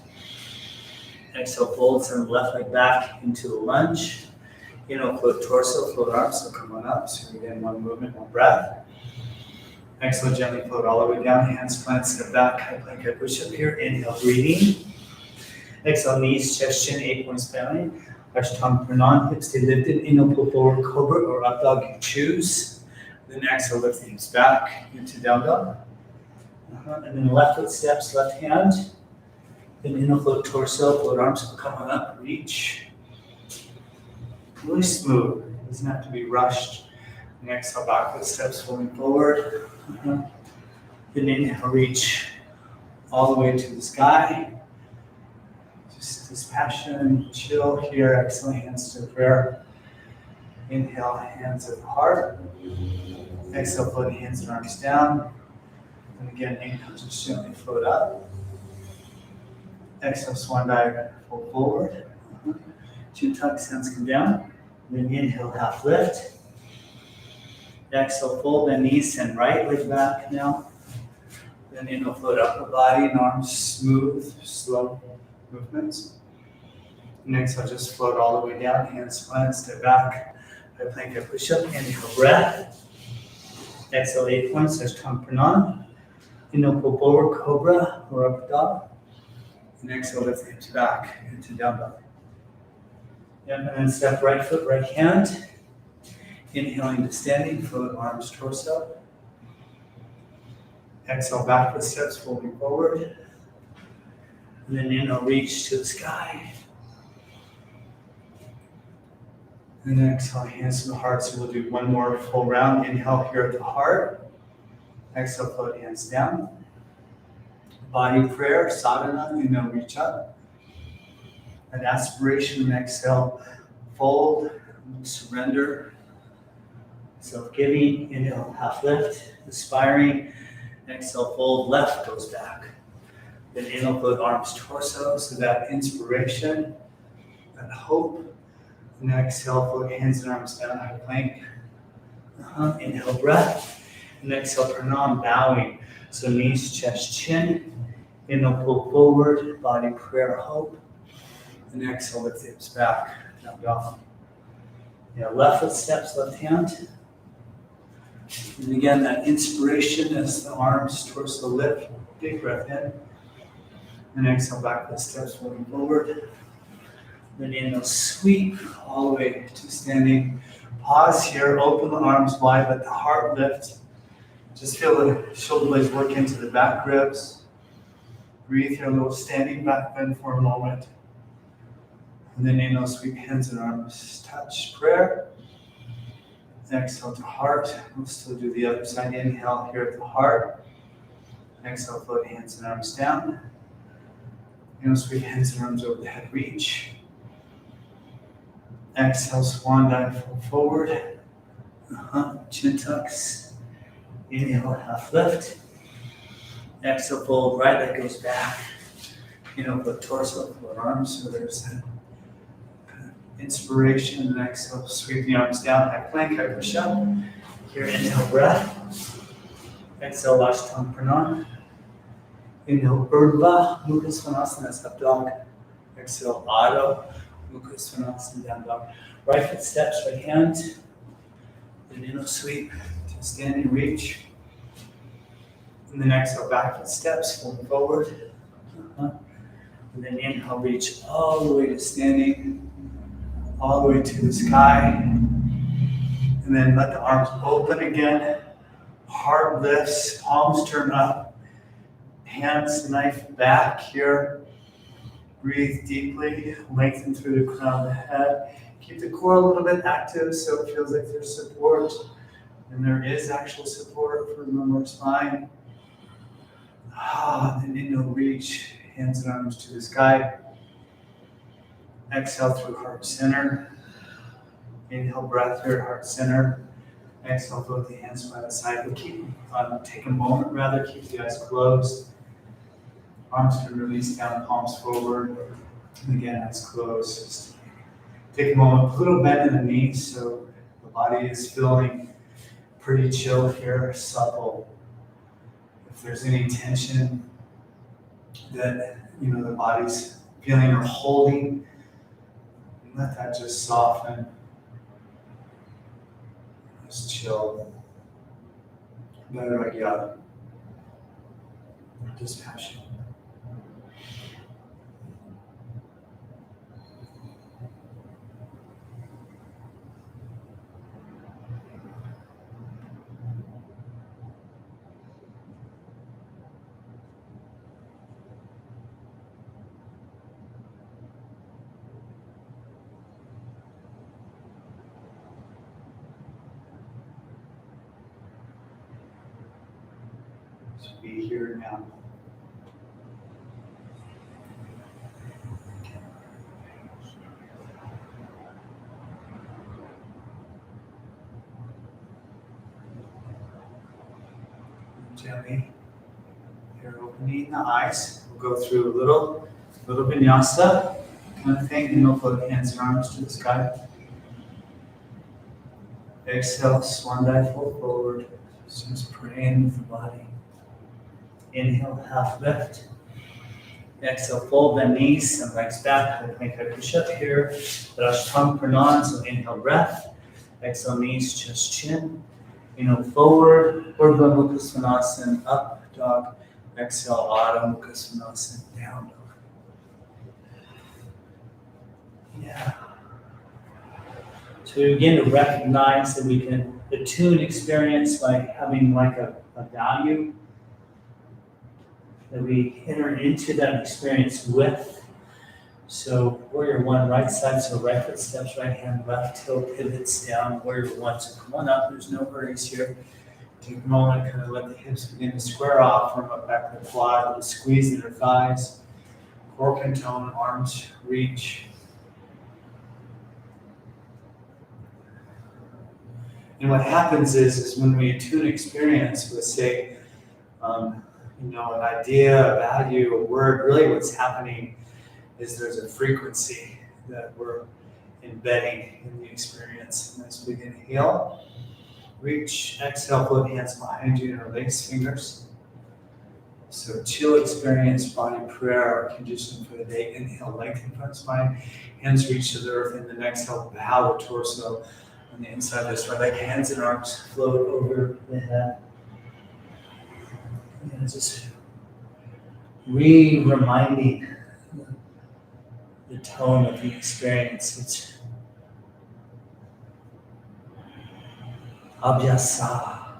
Exhale, fold, send the left leg back into a lunge. Float torso, float arms, so come on up. So again, one movement, one breath. Exhale, gently float all the way down. Hands plant, step back, high plank, high push up here. Inhale, breathing. Exhale, knees, chest, chin, 8 points down. Ashtanga Pranam, hips stay lifted. Inhale, pull forward, cobra or up dog, you choose. Then exhale, lift the hips back into down dog. And then left foot steps, left hand. Then inhale, float torso, float arms, come on up, reach. Really smooth, it doesn't have to be rushed. And exhale, backward steps, folding forward. Then inhale, reach all the way to the sky. Just dispassion, chill here. Exhale, hands to prayer. Inhale, hands at the heart. Exhale, float hands and arms down. And again, inhale, just gently float up. Exhale, swan dive, fold forward. Chin tucks, hands come down. Then inhale, half lift. Exhale, fold, then knees, send right leg back now. Then inhale, float upper body and arms, smooth, slow movements. And exhale, just float all the way down, hands plant, step back. High plank, high push up, inhale, breath. Exhale, 8 points, Ashtanga Pranam. Inhale, pull forward, cobra or up dog. And exhale, lift the hips back into down dog. And then step right foot, right hand. Inhaling to standing, float arms, torso. Exhale, backward steps, folding forward. And then inhale, reach to the sky. And then exhale, hands to the heart. So we'll do one more full round. Inhale here at the heart. Exhale, float hands down. Body prayer, sadhana, inhale, reach up. An aspiration, exhale, fold, surrender. Self-giving, inhale, half lift, aspiring. Exhale, fold, left goes back. Then inhale, float arms, torso, so that inspiration, that hope. And exhale, float hands and arms down, high plank. Inhale, breath. And exhale, pranam, bowing. So knees, chest, chin. Inhale, pull forward, body prayer, hope. And exhale, lift the hips back, down dog. Left foot steps, left hand. And again, that inspiration as the arms, torso lift. Big breath in. And exhale, back foot steps, moving forward. Then inhale, sweep all the way to standing. Pause here, open the arms wide, let the heart lift. Just feel the shoulder blades work into the back ribs. Breathe here, a little standing back bend for a moment. And then inhale, sweep hands and arms, touch, prayer. Exhale to heart. We'll still do the other side. Inhale here at the heart. Exhale, float hands and arms down. Inhale, sweep hands and arms over the head, reach. Exhale, swan dive, fold forward. Chin tucks. Inhale, half lift. Exhale, fold, right leg goes back. Put torso, put arms, so there's that inspiration. And exhale, sweep the arms down, high plank, high push up. Here, inhale, breath. Exhale, Ashtanga Pranam. Inhale, Urdhva, Mukha Svanasana, that's up dog. Exhale, Adho, Mukha Svanasana, down dog. Right foot steps, right hand. Then inhale, sweep to standing, reach. And then exhale, back foot steps, fold forward. And then inhale, reach all the way to standing, all the way to the sky. And then let the arms open again. Heart lifts, palms turn up, hands knife back here. Breathe deeply, lengthen through the crown of the head. Keep the core a little bit active so it feels like there's support. And there is actual support for the lumbar spine. Then inhale, reach, hands and arms to the sky. Exhale through heart center. Inhale, breath here, heart center. Exhale, float the hands by the side. We'll take a moment rather, keep the eyes closed. Arms can release down, palms forward. And again, eyes closed. Just take a moment, a little bend in the knees so the body is feeling pretty chill here, supple. If there's any tension that the body's feeling or holding, let that just soften. Just chill. Vairagya. Dispassion. Be here now. Gently, you're opening the eyes. We'll go through a little vinyasa kind of thing, and we'll float hands and arms to the sky. Exhale, swan dive, fold forward. Just praying with the body. Inhale, half lift. Exhale, fold the knees and legs back. Make a push up here. Rashtam Pranan, so inhale, breath. Exhale, knees, chest, chin. Inhale, forward. Urdhva Mukha Svanasana, up dog. Exhale, Adho Mukha Svanasana, down dog. Yeah. So we begin to recognize that we can attune experience by having like a value that we enter into that experience with. So warrior one, right side, so right foot steps, right hand, left toe pivots down, warrior one. So come on up, there's no hurries here. Take a moment, kind of let the hips begin to square off from up back to the quad, little squeeze in your thighs. Core can tone, arms reach. And what happens is when we attune experience with, say, an idea, a value, a word, really what's happening is there's a frequency that we're embedding in the experience. And as we inhale, reach, exhale, float hands behind you, interlace fingers. So chill experience, body prayer, condition for the day. Inhale, lengthen front spine, hands reach to the earth, and then exhale, bow the torso on the inside of this right leg, hands and arms float over the head. And just reminding the tone of the experience. It's abhyasa.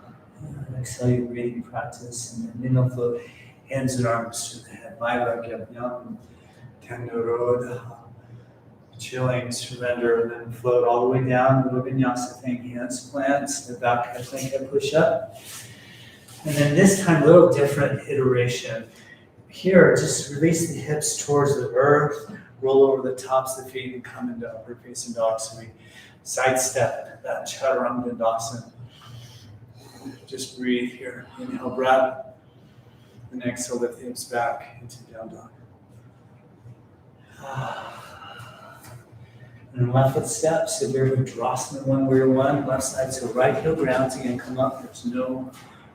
Exhale your breathing practice, and then inhale, float hands and arms to the head. Vairagya, Tendarodha. Chilling, surrender, and then float all the way down. Little vinyasa thing, hands plant, step back, plank, push up. And then this time, a little different iteration. Here, just release the hips towards the earth, roll over the tops of the feet, and come into upward facing dog. So we sidestep that chaturanga dandasana. Just breathe here. Inhale, breath. And exhale, lift the hips back into down dog. And left foot steps, so we're Virdrasana, one warrior one, left side, so right heel grounds again, come up. There's no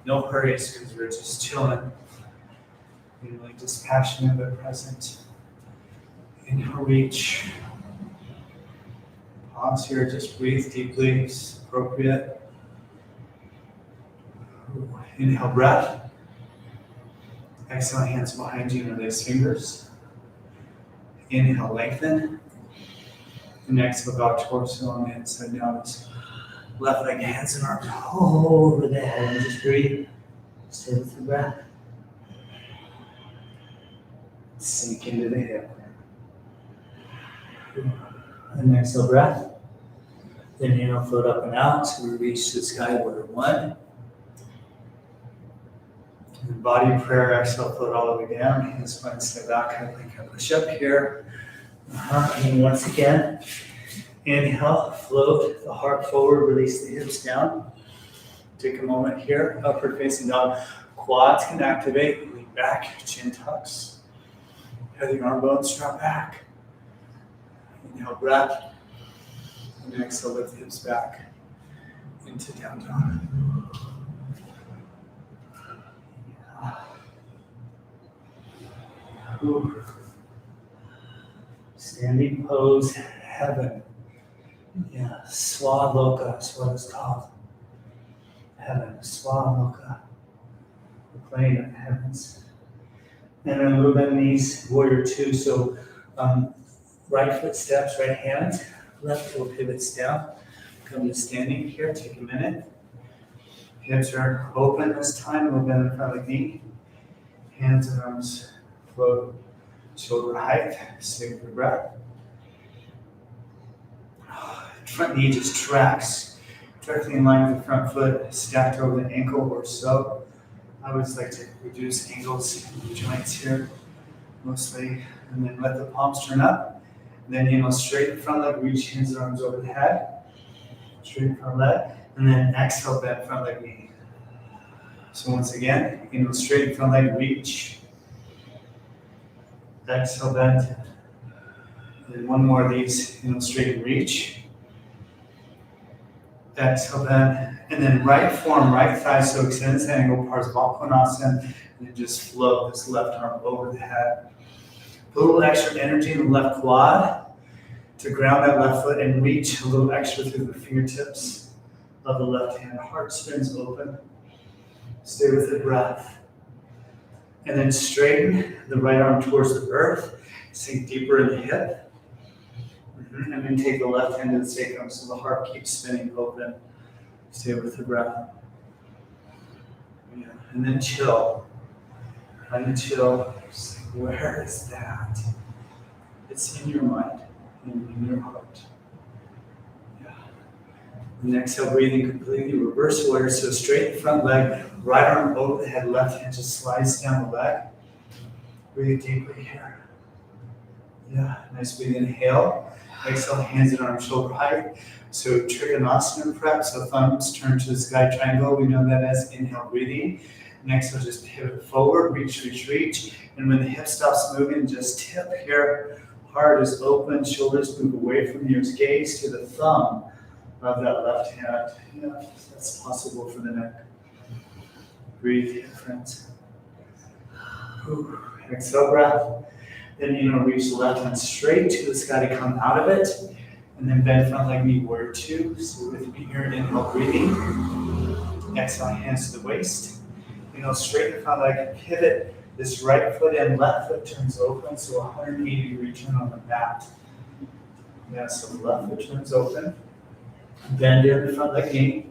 hurries because we're just chilling. Being really dispassionate but present. Inhale, reach. Pause here, just breathe deeply, it's appropriate. Inhale, breath. Exhale, hands behind you, interlace fingers. Inhale, lengthen. And exhale, bow torso on the inside down. Left leg, hands and arms over the head. And just breathe. Stay with the breath. Sink into the hip. And exhale, breath. Then inhale, float up and out. So we reach to the sky, warrior one. And body prayer, exhale, float all the way down. Hands front, step back, like a push up here. And once again, inhale, float the heart forward, release the hips down. Take a moment here, upward facing dog. Quads can activate, lean back, chin tucks. Have the arm bones drop back. Inhale, breath. And exhale, lift the hips back into down dog. Ooh. Standing pose, heaven. Yeah, Swaloka is what it's called. Heaven, Swaloka. The plane of heavens. And then move in knees, warrior two. So right foot steps, right hand, left foot pivots down. Come to standing here, take a minute. Hips are open this time, move in front of the knee. Hands and arms float shoulder height, stay with your breath. Front knee just tracks directly in line with the front foot, stacked over the ankle or so. I always like to reduce angles in the joints here, mostly, and then let the palms turn up. And then inhale, straighten front leg, reach hands and arms over the head. Straighten front leg, and then exhale, bend front leg knee. So once again, inhale, straighten front leg, reach. Exhale, bend. And then one more of these, inhale, straighten, reach. Exhale, bend. And then right forearm, right thigh, so extend this angle, Parsva Konasana, and then just float this left arm over the head. Put a little extra energy in the left quad to ground that left foot and reach a little extra through the fingertips of the left hand. Heart spins open. Stay with the breath. And then straighten the right arm towards the earth. Sink deeper in the hip. And then take the left hand to the sacrum so the heart keeps spinning open. Stay with the breath. Yeah. And then chill. Until, where is that? It's in your mind and in your heart. Yeah. And exhale, breathing completely reverse warrior. So straight front leg, right arm over the head, left hand just slides down the leg. Breathe deeply here. Yeah, nice breathe. Inhale. Exhale, hands and arms shoulder height. So Trikonasana prep, so thumbs turn to the sky triangle. We know that as inhale, breathing. Next, we'll just pivot forward, reach, reach, reach. And when the hip stops moving, just tip here. Heart is open, shoulders move away from ears, gaze to the thumb of that left hand. Yeah, that's possible for the neck. Breathe here, friends. Exhale, breath. Then reach the left hand straight to the sky to come out of it. And then bend front leg, knee, warrior two. So with me here, inhale, breathing. Exhale, hands to the waist. Straighten front leg, pivot this right foot in, left foot turns open, so 180 degree turn on the mat. Yeah, so the left foot turns open. Bend in the front leg knee.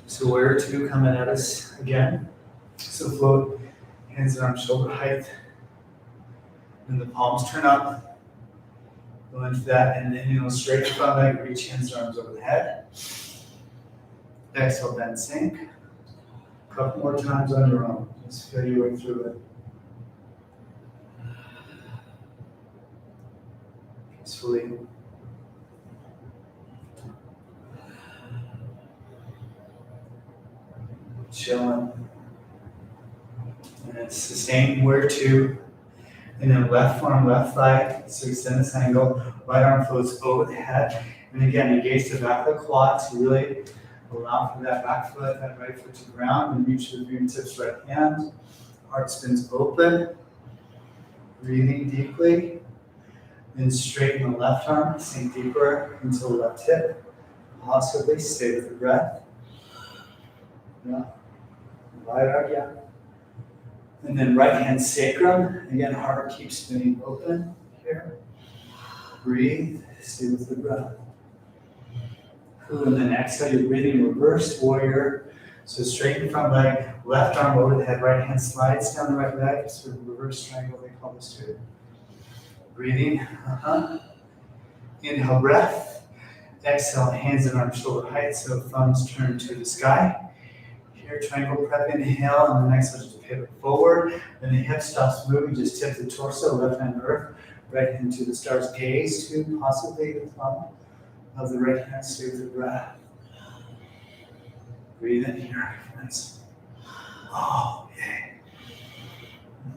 So warrior two coming at us again. So float, hands and arms shoulder height. And the palms turn up. Go into that, and then straighten front leg, reach hands and arms over the head. Exhale, bend, sink. Couple more times on your own. Just feel your way through it. Peacefully. Chilling. And it's the same where to. And then left forearm, left thigh. So extend this angle. Right arm floats over the head. And again, you gaze to the back of the quads. You really allow for that back foot, that right foot to ground, and reach the fingertips, right hand. Heart spins open. Breathing deeply. Then straighten the left arm, sink deeper into the left hip. Possibly stay with the breath. Yeah. Right arm, yeah. And then right hand sacrum. Again, heart keeps spinning open here. Breathe, stay with the breath. And then exhale, you're breathing reverse warrior. So straighten front leg, left arm over the head, right hand slides down the right leg. Sort of reverse triangle, they call this too. Breathing. Inhale, breath. Exhale, hands and arms shoulder height, so thumbs turn to the sky. Here, triangle prep, inhale, and the next one just pivot forward. Then the hip stops moving, just tip the torso, left hand earth, right hand to the stars. Gaze to possibly the thumb of the right hand, stay with the breath. Breathe in here, friends. Oh, yay.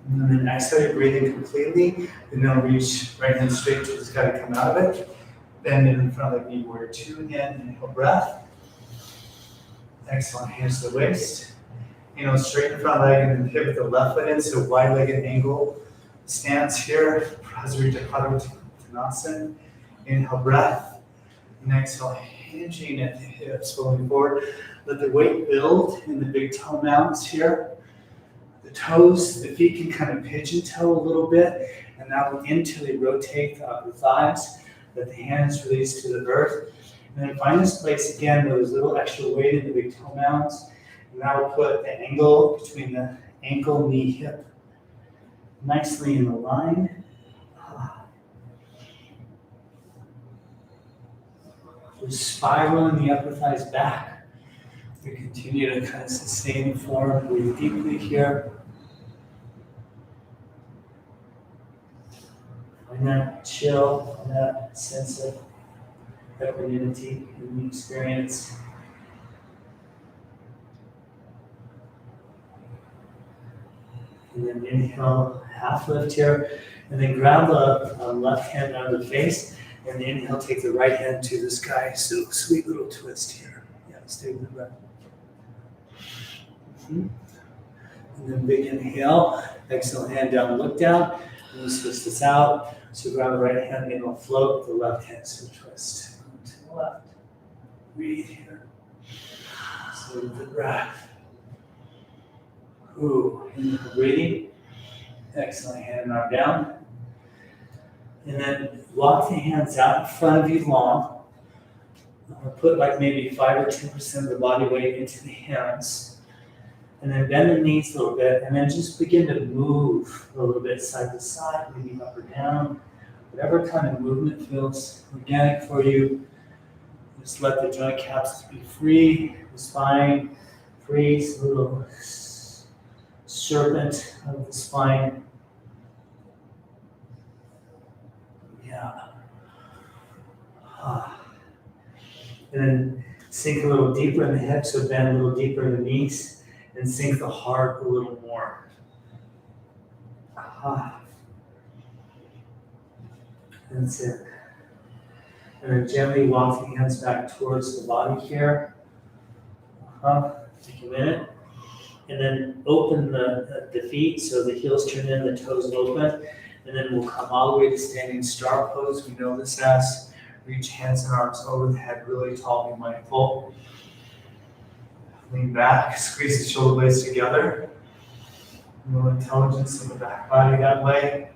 And then exhale, you're breathing completely. And now reach right hand straight to the sky to come out of it. Bend it in front of the knee, warrior two again. Inhale, breath. Exhale, hands to the waist. Straighten front leg and then pivot the left foot in. So wide-legged angle stance here. Prasarita Padottanasana. Inhale, breath. And exhale, hinging at the hips, rolling forward. Let the weight build in the big toe mounts here. The toes, the feet can kind of pigeon toe a little bit. And that will internally rotate the upper thighs. Let the hands release to the earth. And then find this place again where there's a little extra weight in the big toe mounts. And that will put the angle between the ankle, knee, hip nicely in the line. We're spiraling the upper thighs back. We continue to kind of sustain the form, breathe deeply here. Find that chill, find that sense of equanimity in the experience. And then inhale, half lift here, and then grab the left hand out of the face, and inhale, take the right hand to the sky. So sweet little twist here. Yeah, stay with the breath. And then big inhale, exhale, hand down, look down, and we'll switch this out. So grab the right hand, and we'll float the left hand, so twist. To the left. Breathe here. So with the breath. Inhale, breathing. Exhale, hand and arm down. And then walk the hands out in front of you long. Put like maybe 5 or 10% of the body weight into the hands. And then bend the knees a little bit, and then just begin to move a little bit side to side, maybe up or down. Whatever kind of movement feels organic for you. Just let the joint caps be free, the spine free, a little serpent of the spine. Yeah. And then sink a little deeper in the hips, so bend a little deeper in the knees, and sink the heart a little more. That's it. And then gently walk the hands back towards the body here. Take a minute. And then open the feet so the heels turn in, the toes open. And then we'll come all the way to standing star pose. We know this as reach hands and arms over the head, really tall, be mindful. Lean back, squeeze the shoulder blades together. A little intelligence in the back body that way.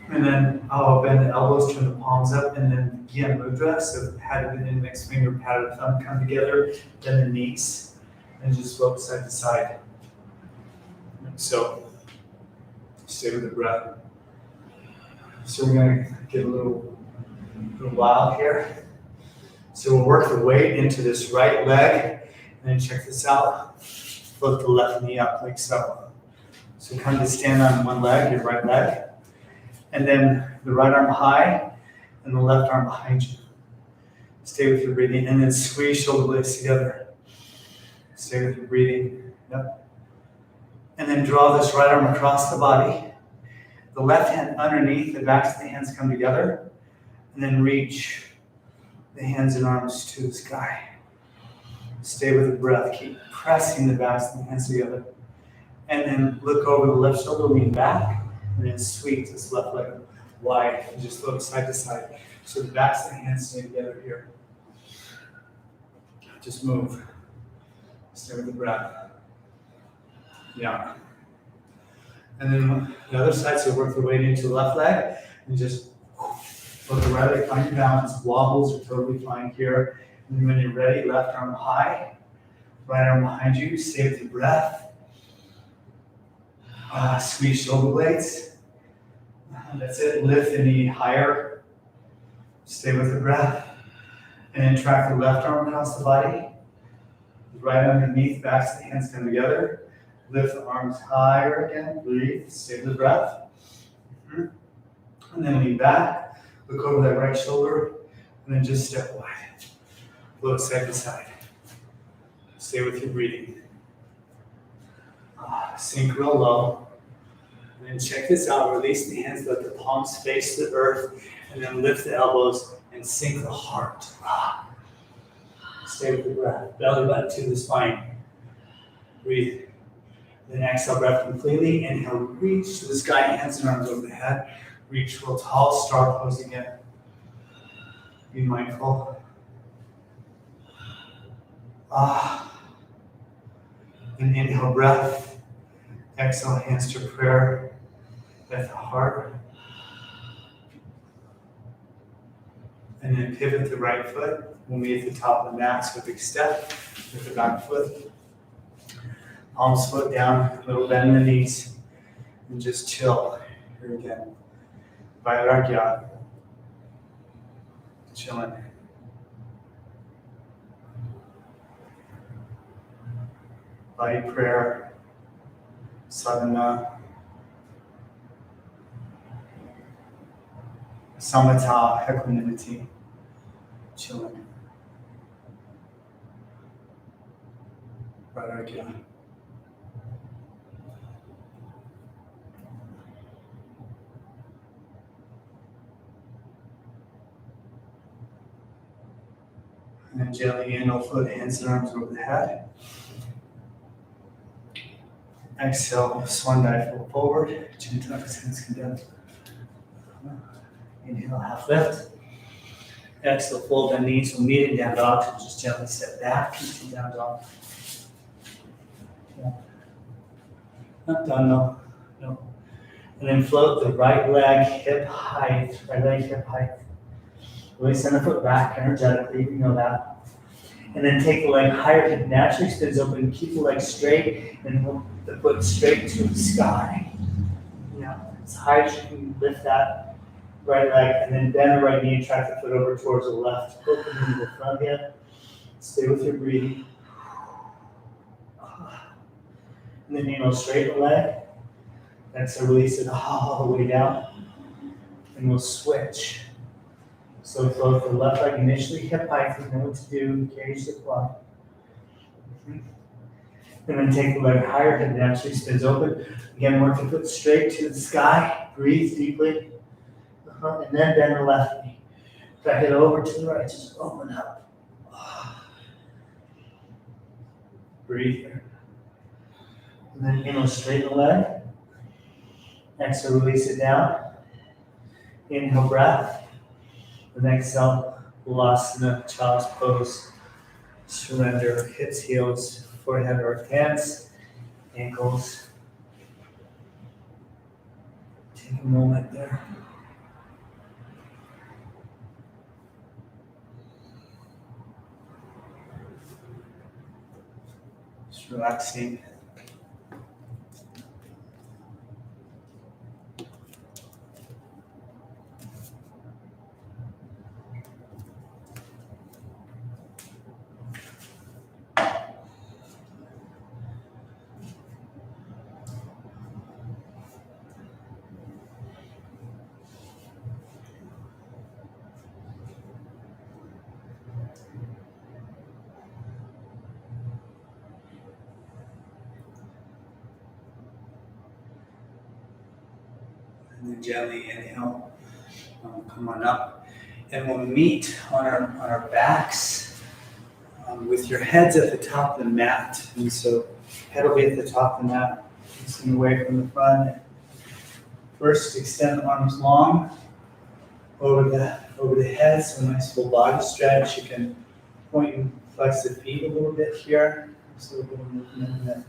And then bend the elbows, turn the palms up, and then Gyan Mudra. So the pad of the index finger, pad of the thumb come together, then the knees, and just float side to side. So stay with the breath. So we're going to get a little wild here. So we'll work the weight into this right leg, and then check this out. Float the left knee up like so. So kind of stand on one leg, your right leg, and then the right arm high, and the left arm behind you. Stay with your breathing, and then squeeze shoulder blades together. Stay with your breathing. Yep. And then draw this right arm across the body. The left hand underneath, the backs of the hands come together, and then reach the hands and arms to the sky. Stay with the breath. Keep pressing the backs of the hands together. And then look over the left shoulder, lean back, and then sweep this left leg wide and just float side to side. So the backs of the hands stay together here. Just move. Stay with the breath. Yeah. And then the other side, so work the weight into the left leg and just Float the right leg, find your balance. Wobbles are totally fine here. And then when you're ready, left arm high, right arm behind you. Stay with your breath. Squeeze shoulder blades. That's it. Lift the knee higher. Stay with the breath. And then track the left arm across the body. Right underneath, backs of the hands come together. Lift the arms higher again. Breathe. Stay with the breath. And then lean back. Look over that right shoulder. And then just step wide. Float side to side. Stay with your breathing. Sink real low. And then check this out. Release the hands. Let the palms face the earth. And then lift the elbows and sink the heart. Stay with the breath. Belly button to the spine. Breathe. Then exhale, breath completely. Inhale, reach to the sky, hands and arms over the head. Reach real tall, star pose again. Be mindful. Then inhale, breath. Exhale, hands to prayer. At the heart. And then pivot the right foot. We'll meet at the top of the mat, so a big step with the back foot. Palms foot down, little bend in the knees, and just chill. Here again. Vairagya. Chilling. Body prayer. Sadhana. Samatha, equanimity. Chilling. Vairagya. And then gently inhale, float hands and arms over the head. Exhale, swan dive, fold forward. Chin tucks, hands come down. Inhale, half lift. Exhale, fold the knees. We'll meet in down dog. So just gently step back into down dog. Yeah. Not done, no. No. And then float the right leg hip height. Right leg hip height. Really send the foot back energetically, you know that. And then take the leg higher, hip naturally spins open, keep the leg straight, and move the foot straight to the sky. Yeah, as high as you can lift that right leg, and then bend the right knee and track the foot over towards the left. Open into the front hip. Stay with your breathing. And then inhale, straighten the leg. Exhale, release it all the way down. And we'll switch. So float the left leg initially hip height, you know what to do, engage the quad. And then take the leg higher, hip naturally spins open. Again, work the foot straight to the sky, breathe deeply. And then bend the left knee. Back it over to the right, just open up. Breathe here. And then inhale, straighten the leg. Exhale, release it down. Inhale, breath. And exhale, Ulasana, child's pose. Surrender, hips, heels, forehead, earth, hands, ankles. Take a moment there. Just relaxing. And then gently inhale, come on up. And we'll meet on our backs with your heads at the top of the mat. And so head will be at the top of the mat, facing away from the front. First, extend the arms long over the head, so a nice full body stretch. You can point and flex the feet a little bit here. Just a little bit of movement in the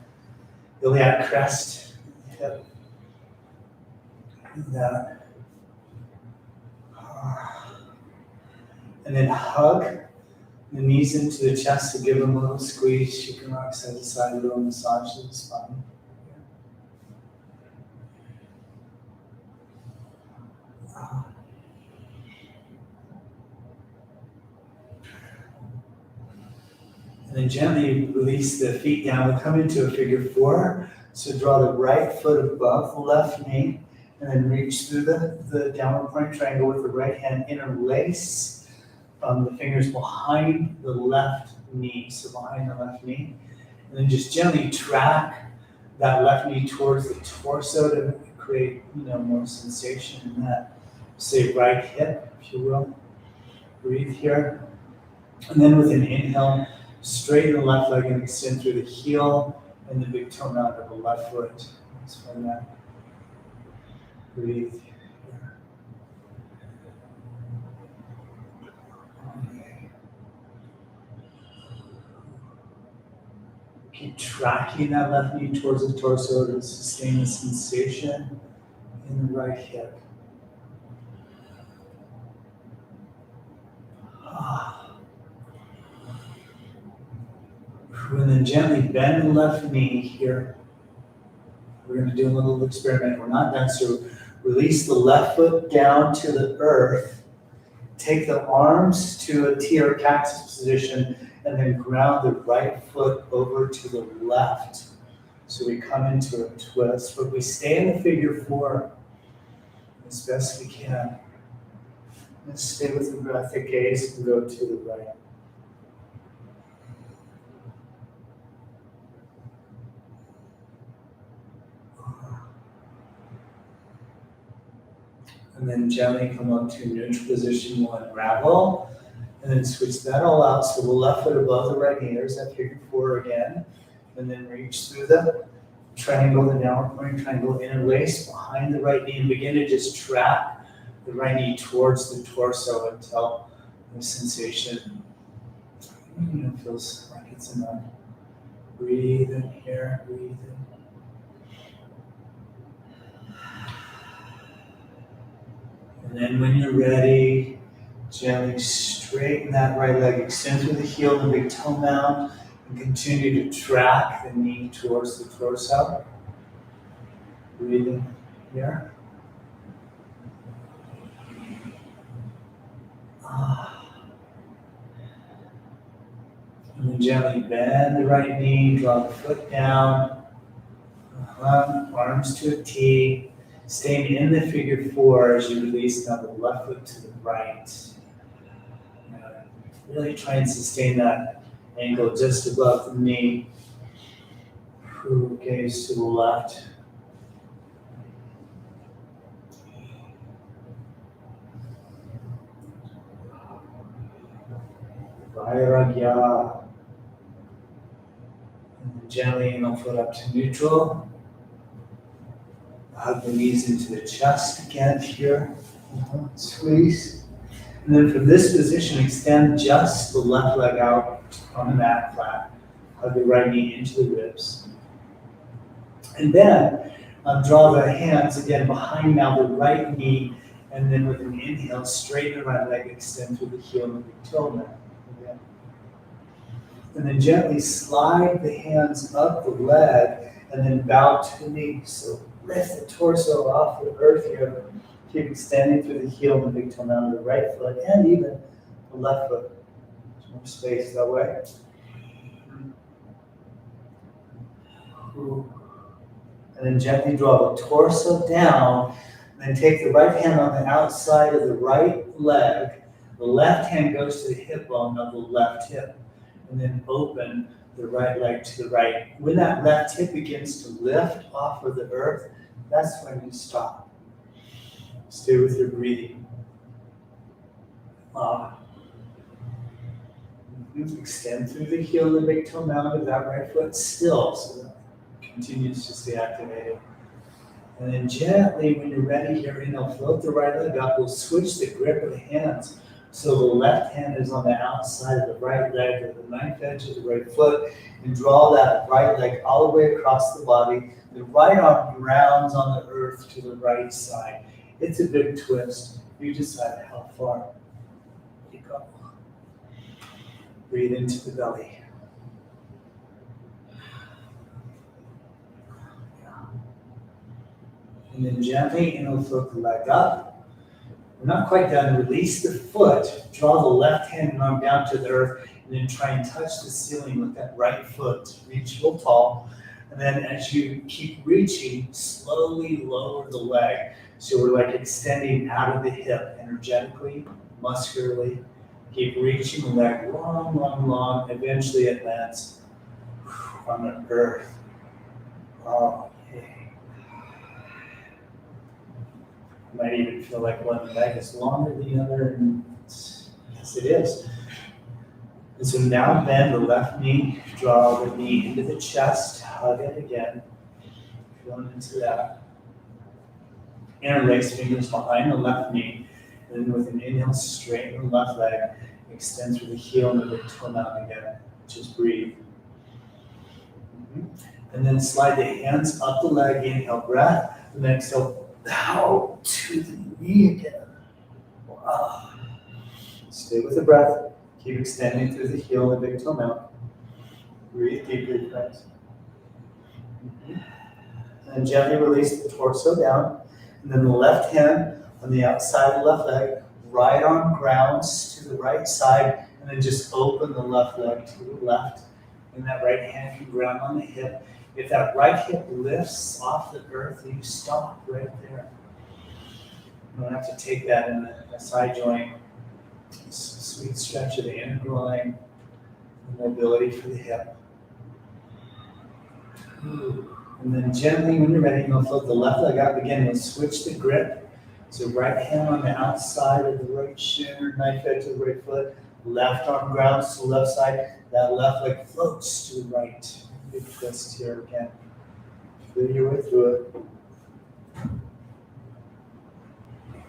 iliac crest, hip. That. And then hug the knees into the chest to give them a little squeeze. You can rock side to side, a little massage to the spine. And then gently release the feet down. We'll come into a figure four. So draw the right foot above the left knee and then reach through the downward point triangle with the right hand. Interlace the fingers behind the left knee. So behind the left knee. And then just gently track that left knee towards the torso to create, more sensation in that, say, right hip, if you will. Breathe here. And then with an inhale, straighten the left leg and extend through the heel and the big toe out of the left foot. Let's find that. Breathe here. Okay. Keep tracking that left knee towards the torso to sustain the sensation in the right hip. And then gently bend the left knee here. We're going to do a little experiment. We're not done. So release the left foot down to the earth. Take the arms to a T or cactus position and then ground the right foot over to the left. So we come into a twist, but we stay in the figure four as best we can. Let's stay with the breath. The gaze can go to the right. And then gently come up to neutral position. We'll unravel and then switch that all out. So the left foot above the right knee. There's that figure four again. And then reach through the triangle, the downward pointing triangle, interlace behind the right knee and begin to just track the right knee towards the torso until the sensation feels like it's enough. Breathe in here, breathe in. And then when you're ready, gently straighten that right leg, extend through the heel, the big toe mound, and continue to track the knee towards the torso. Breathing here. And then gently bend the right knee, draw the foot down, arms to a T. Staying in the figure four as you release now the left foot to the right. Really try and sustain that ankle just above the knee. Gaze to the left. Vairagya. And then gently inhale foot up to neutral. Hug the knees into the chest again here. Squeeze. And then from this position, extend just the left leg out on the mat flat. Hug the right knee into the ribs. And then draw the hands again behind now the right knee. And then with an inhale, straighten the right leg, extend through the heel and the big toe mat. Again. And then gently slide the hands up the leg and then bow to the knee. So lift the torso off the earth here. Keep extending through the heel and the big toe down to the right foot and even the left foot. There's more space that way. And then gently draw the torso down. And then take the right hand on the outside of the right leg. The left hand goes to the hip bone of the left hip. And then open the right leg to the right. When that left hip begins to lift off of the earth, that's when you stop. Stay with your breathing. Extend through the heel, the big toe mound of that right foot still, so that it continues to stay activated. And then gently, when you're ready here, float the right leg up. We'll switch the grip of the hands. So the left hand is on the outside of the right leg or the knife edge of the right foot, and draw that right leg all the way across the body. The right arm grounds on the earth to the right side. It's a big twist. You decide how far you go. Breathe into the belly. And then gently inhale, float the leg up. We're not quite done. Release the foot. Draw the left hand and arm down to the earth. And then try and touch the ceiling with that right foot. Reach real tall. And then as you keep reaching, slowly lower the leg. So we're like extending out of the hip energetically, muscularly. Keep reaching the leg long, long, long. Eventually it lands on the earth. Oh, okay. You might even feel like one leg is longer than the other. And yes, it is. And so now bend the left knee, draw the knee into the chest, hug it again. Feeling into that. Interlace fingers behind the left knee. And then with an inhale, straighten the left leg. Extend through the heel and the big toe mountain again. Just breathe. And then slide the hands up the leg. Inhale, breath. And then exhale, bow to the knee again. Wow. Stay with the breath. Keep extending through the heel and the big toe mountain. Breathe deeply, friends. And gently release the torso down. And then the left hand on the outside of the left leg. Right arm grounds to the right side, and then just open the left leg to the left. And that right hand can ground on the hip. If that right hip lifts off the earth, you stop right there. You don't have to take that in the side joint. It's a sweet stretch of the inner groin, the mobility for the hip. And then gently, when you're ready, you'll float the left leg up again. We'll switch the grip. So right hand on the outside of the right shin or knife edge of the right foot. Left arm grounds to the left side. That left leg floats to the right. Big twist here again. Feel your way through it.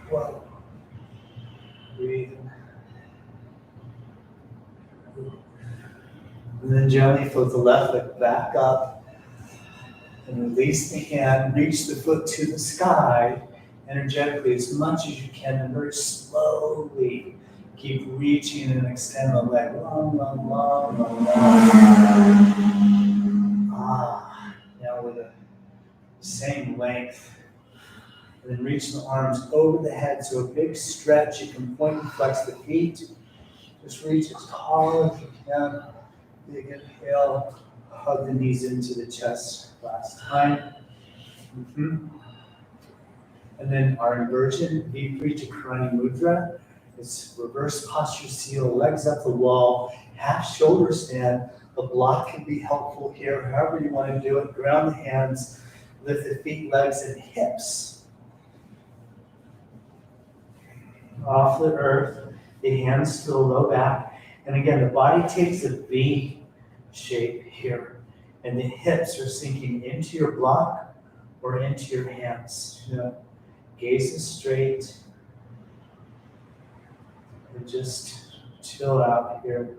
Whoa. Breathe. And then gently float the left leg back up. And release the hand. Reach the foot to the sky. Energetically as much as you can, and very slowly keep reaching and extend the leg long, long, long, long, long. Now with the same length. And then reach the arms over the head, so a big stretch. You can point and flex the feet. Just reach as tall as you can. Big inhale. Hug the knees into the chest. Last time. And then our inversion, V3 Chakrani Mudra. It's reverse posture seal, legs up the wall, half shoulder stand. A block can be helpful here, however you want to do it. Ground the hands, lift the feet, legs, and hips. Off the earth, the hands to the low back. And again, the body takes a V shape here. And the hips are sinking into your block or into your hands. Gaze is straight. And just chill out here,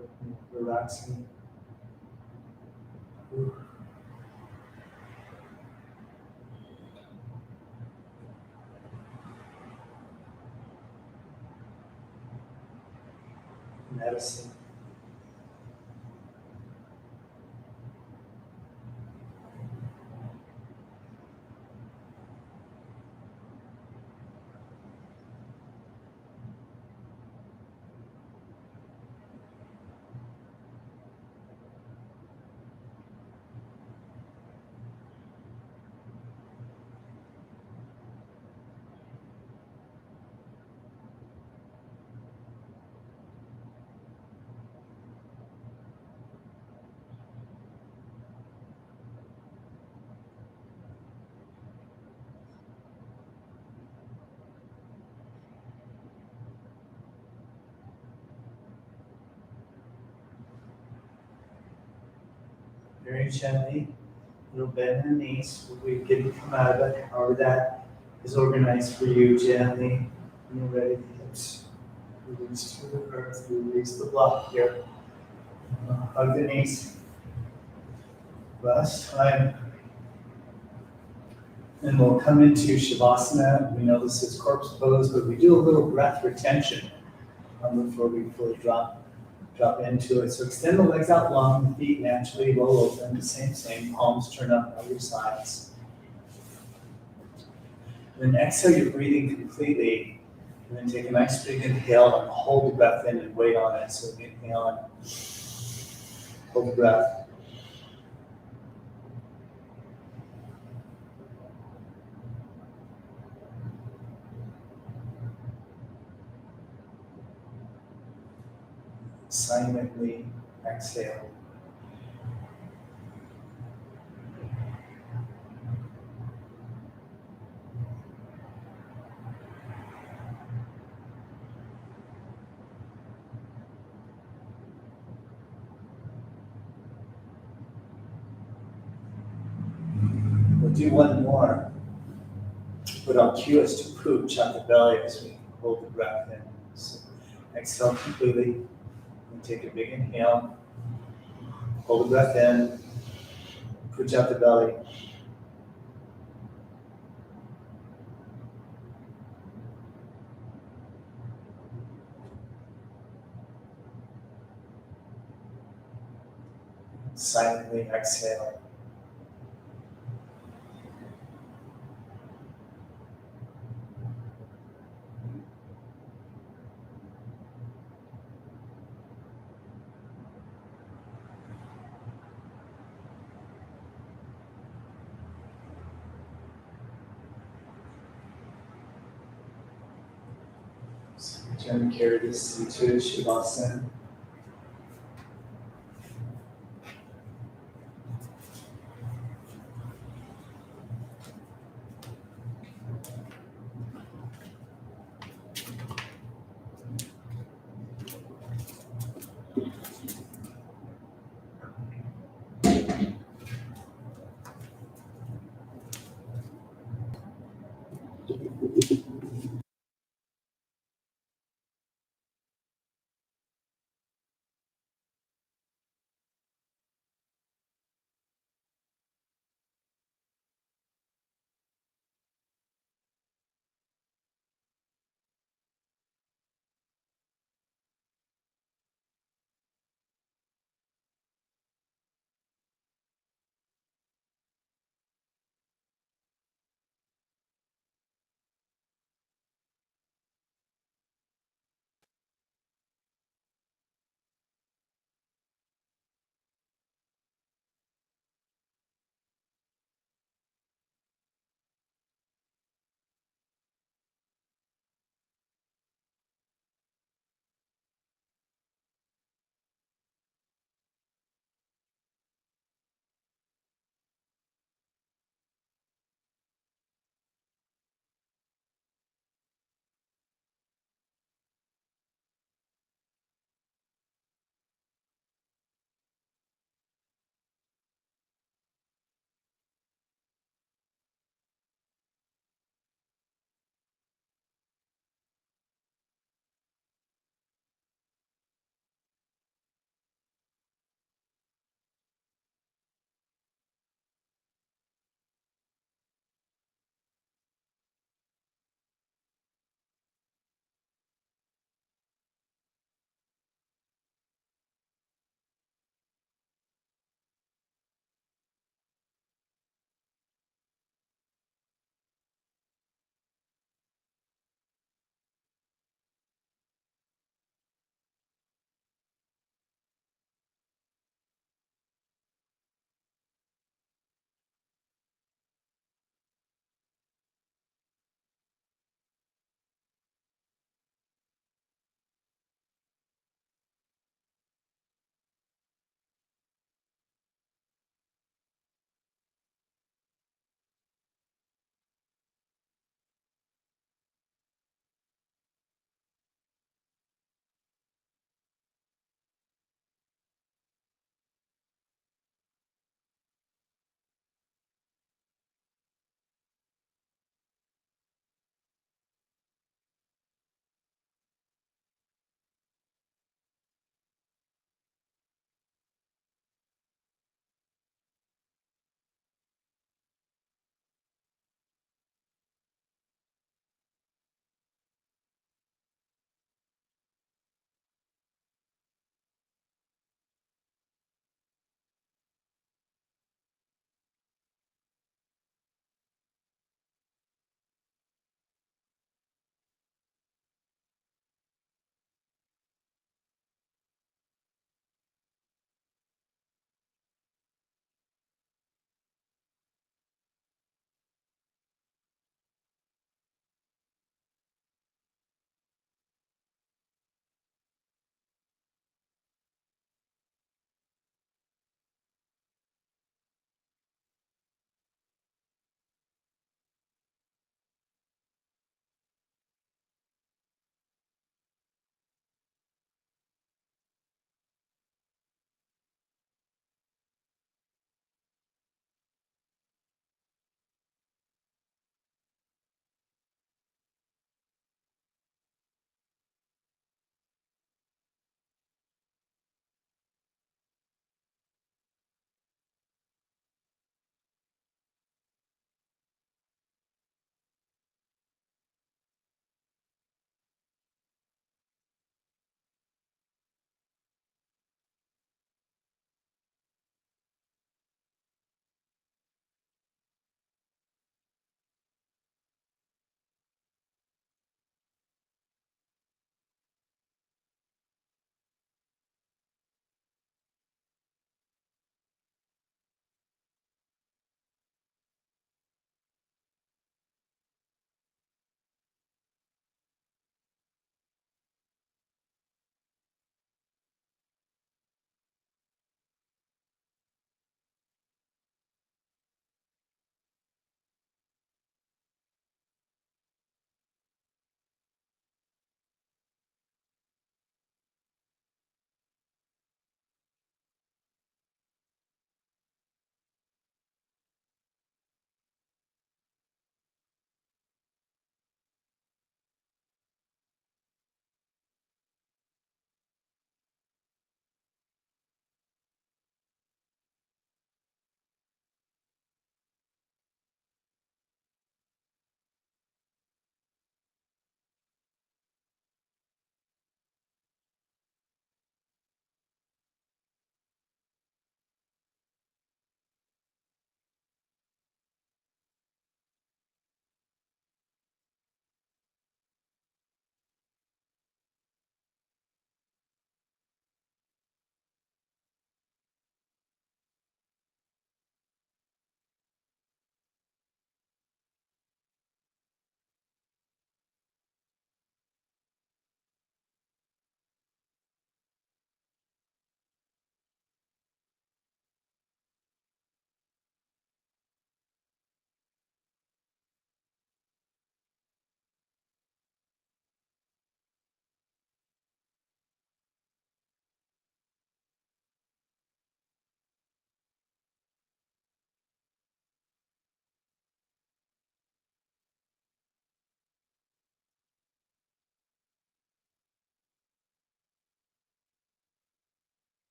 relaxing. Medicine. Very gently, little bend in the knees. We can come out of it. However that is organized for you. Gently, when you're ready, the hips release to the earth. Release the block here. Hug the knees. Last time. And we'll come into Shavasana. We know this is corpse pose, but we do a little breath retention before we fully drop. Drop into it. So extend the legs out long, the feet naturally roll open. Same, palms turn up on your sides. And then exhale your breathing completely. And then take a nice big inhale and hold the breath in and wait on it. So inhale and hold the breath. Silently exhale. We'll do one more, but our cue is to pooch out the belly as we hold the breath in. So exhale completely, and take a big inhale. Hold the breath in, pooch out the belly. Silently exhale. So gently carry this into Shavasana.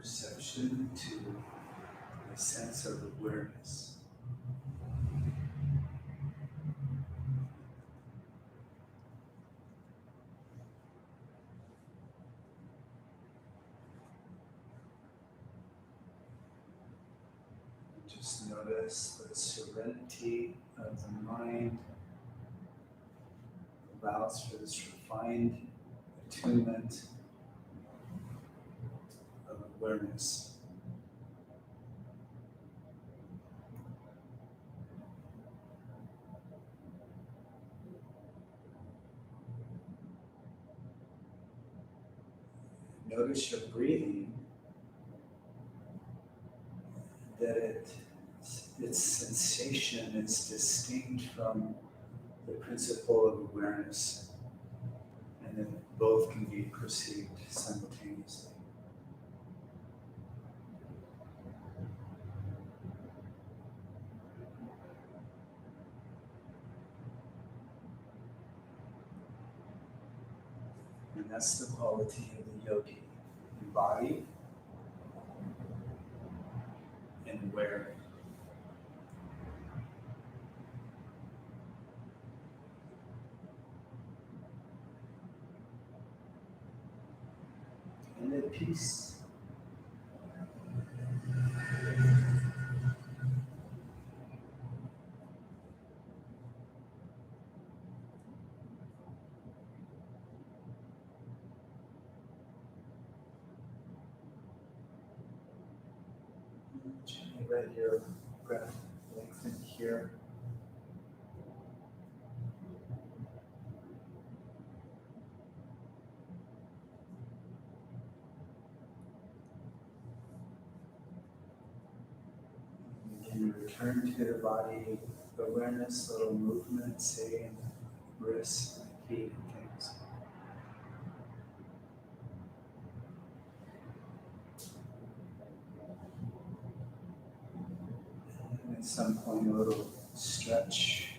perception to a sense of awareness. Just notice the serenity of the mind allows for this refined attunement of awareness. Notice your breathing, that its sensation is distinct from the principle of awareness, and that both can be perceived simultaneously. And that's the quality of the yogi, embodied and aware. And at peace. Gently let your breath lengthen here. You can return to the body awareness, little movements, say in wrists, feet, and things. And at some point, a little stretch.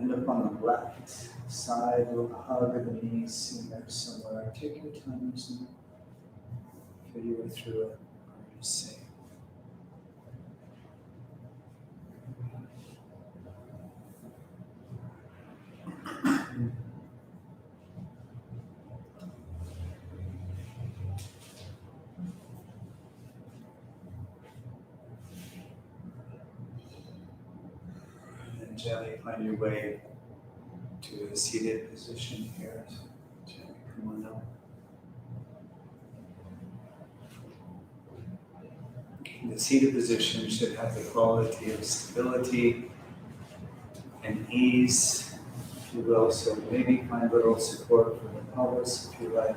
End up on the left side, a little hug of the knees in there somewhere. Take your time, just feel your way through it. Or just say. And gently find your way to a seated position here. So gently come on up. The seated position should have the quality of stability and ease, if you will. So maybe find a little support for the pelvis if you like.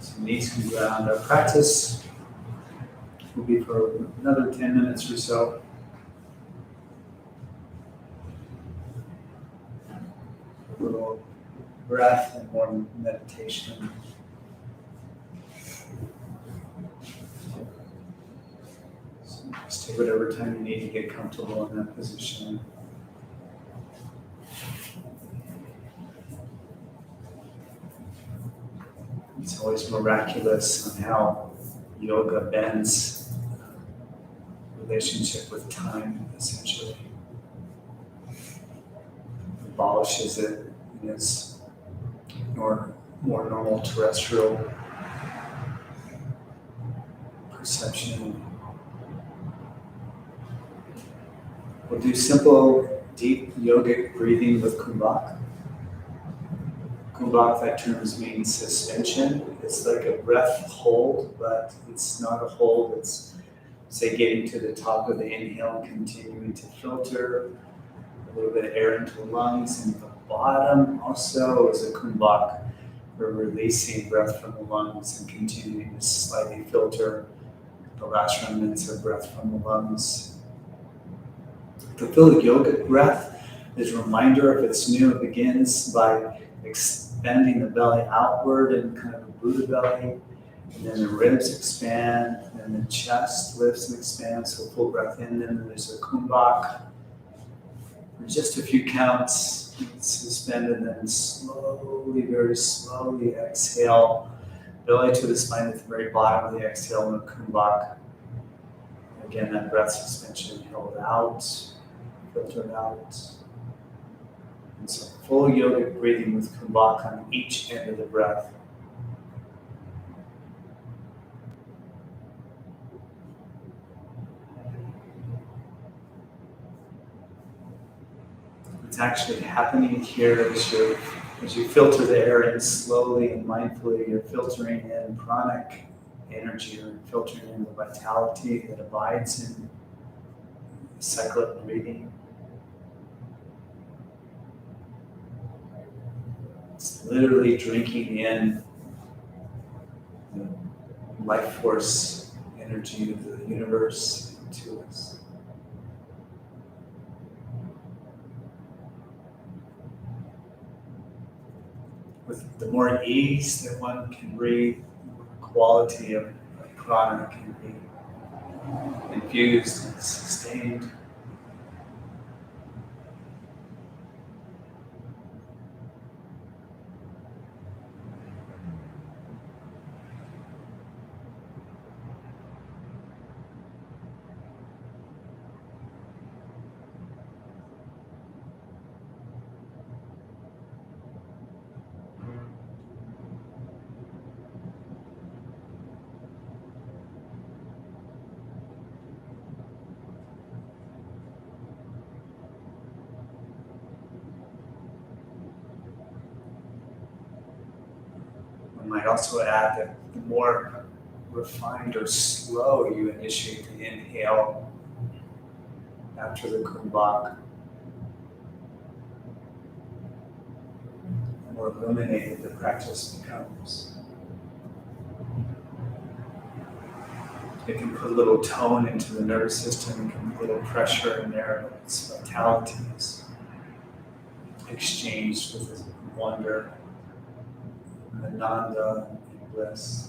So knees can ground. Our practice will be for another 10 minutes or so. A little breath and more meditation. So just take whatever time you need to get comfortable in that position. It's always miraculous on how yoga bends relationship with time, essentially. Abolishes it in its more normal terrestrial perception. We'll do simple, deep yogic breathing with kumbhak. Kumbhak, that term means suspension. It's like a breath hold, but it's not a hold. It's, say, getting to the top of the inhale and continuing to filter a little bit of air into the lungs. And the bottom also is a kumbhak. We're releasing breath from the lungs and continuing to slightly filter the last remnants of breath from the lungs. The Philic yogic breath is a reminder, if it's new, it begins by expanding the belly outward in kind of a Buddha belly, and then the ribs expand, and the chest lifts and expands, so full breath in, and then there's a kumbhak. For just a few counts, suspend, and then slowly, very slowly exhale, belly to the spine at the very bottom of the exhale, no kumbhak. Again, that breath suspension held out, filtered out. And so full yogic breathing with kumbhak on each end of the breath. What's actually happening here as you filter the air in slowly and mindfully, you're filtering in pranic energy, or filtering in the vitality that abides in the cycle of breathing. It's literally drinking in the life force energy of the universe into us. With the more ease that one can breathe, the more quality of prana can be infused and sustained. One might also add that the more refined or slow you initiate the inhale after the kumbhak, the more illuminated the practice becomes. It can put a little tone into the nervous system, it can put a little pressure in there, but its vitality is exchanged with this wonder, ananda, and bliss.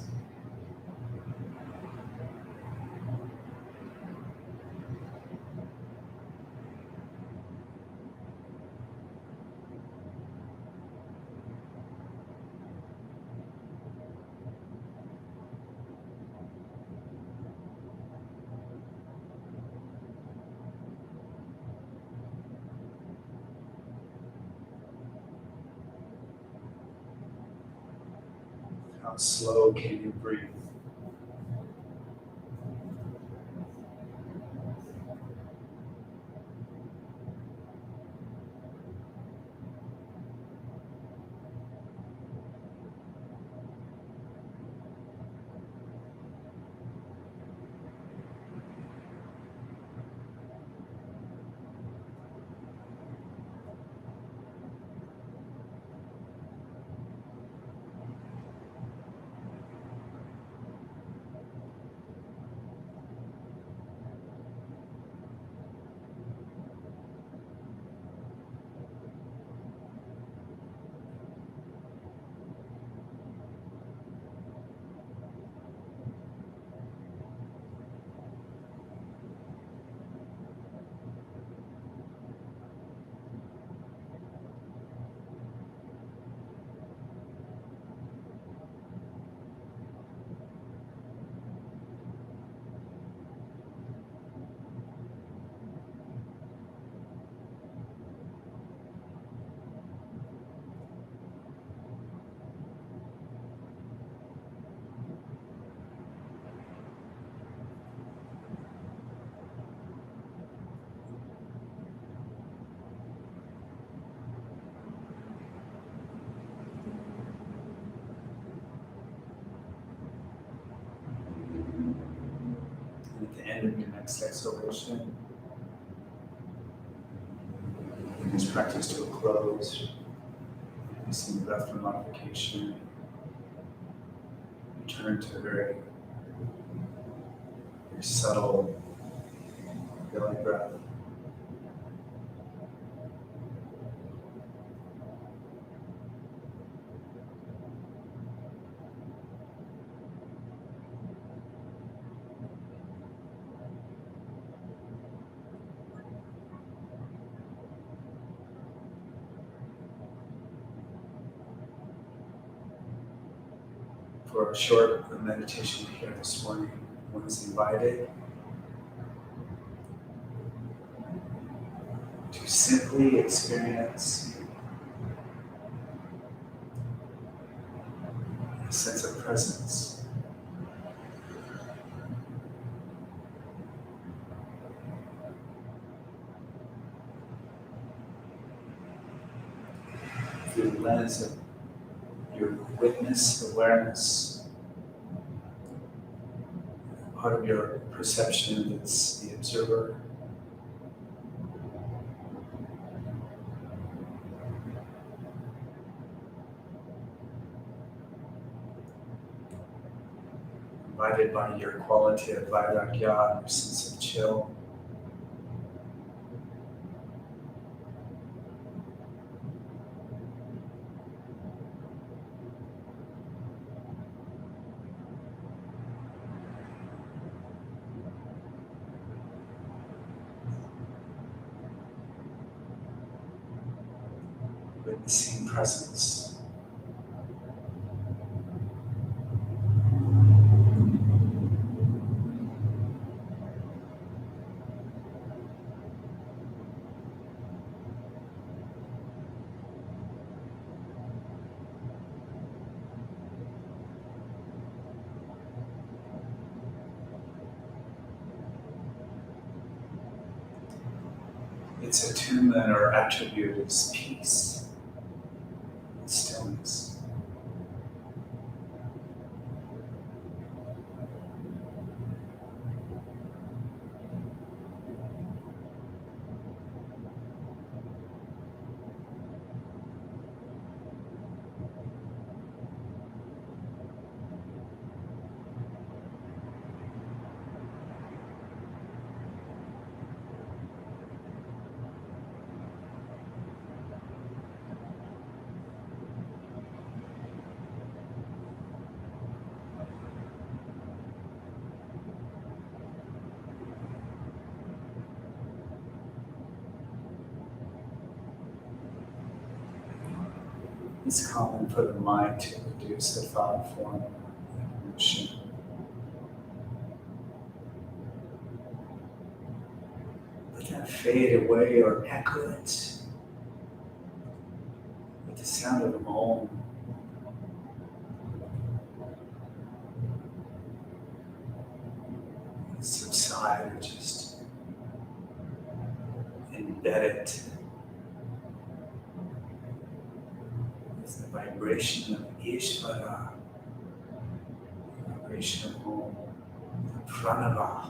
How slow can you breathe? And at the end of your next exhalation, bring this practice to a close. Releasing the breath from modification. Return to a very subtle belly breath. For a short meditation here this morning, one is invited to simply experience a sense of presence. Through the lens of your witness awareness, part of your perception that's the observer. Invited by your quality of vairagya, your sense of chill. Witnessing presence. Its attunement or attribute is peace, stillness. It's common for the mind to reduce the thought form of emotion. Let that fade away or echo it with the sound of Om. Subside or just embed it with the vibration of Ishvara, the vibration of Om, the pranava.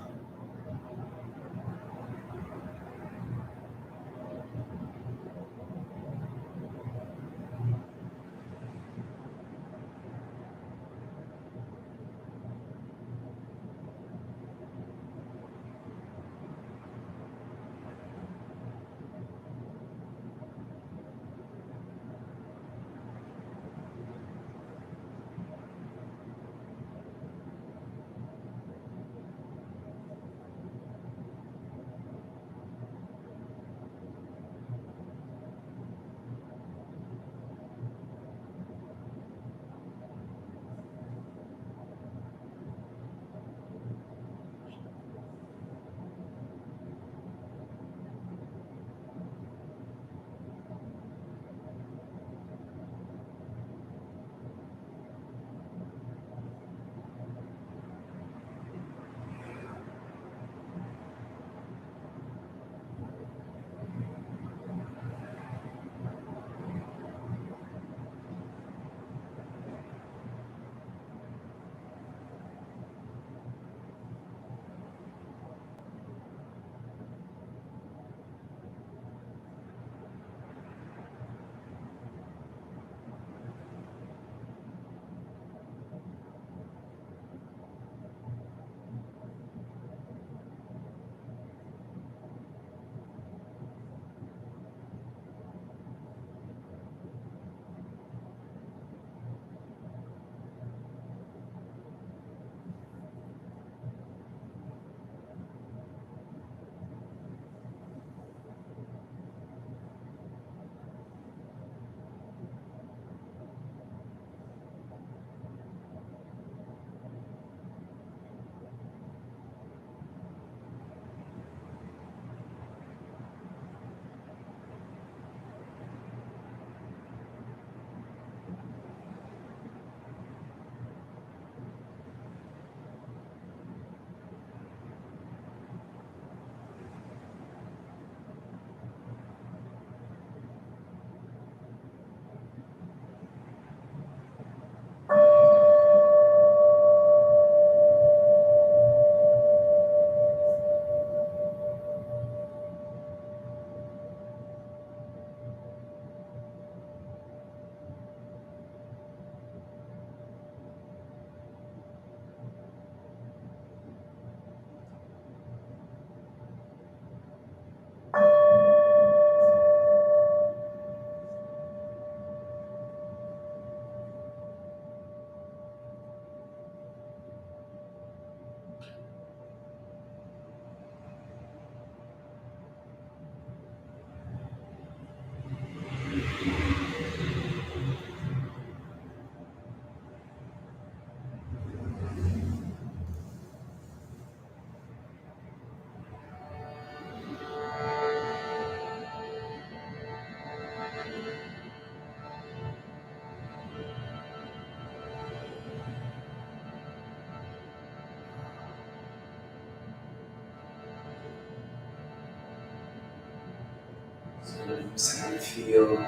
So notice how you feel.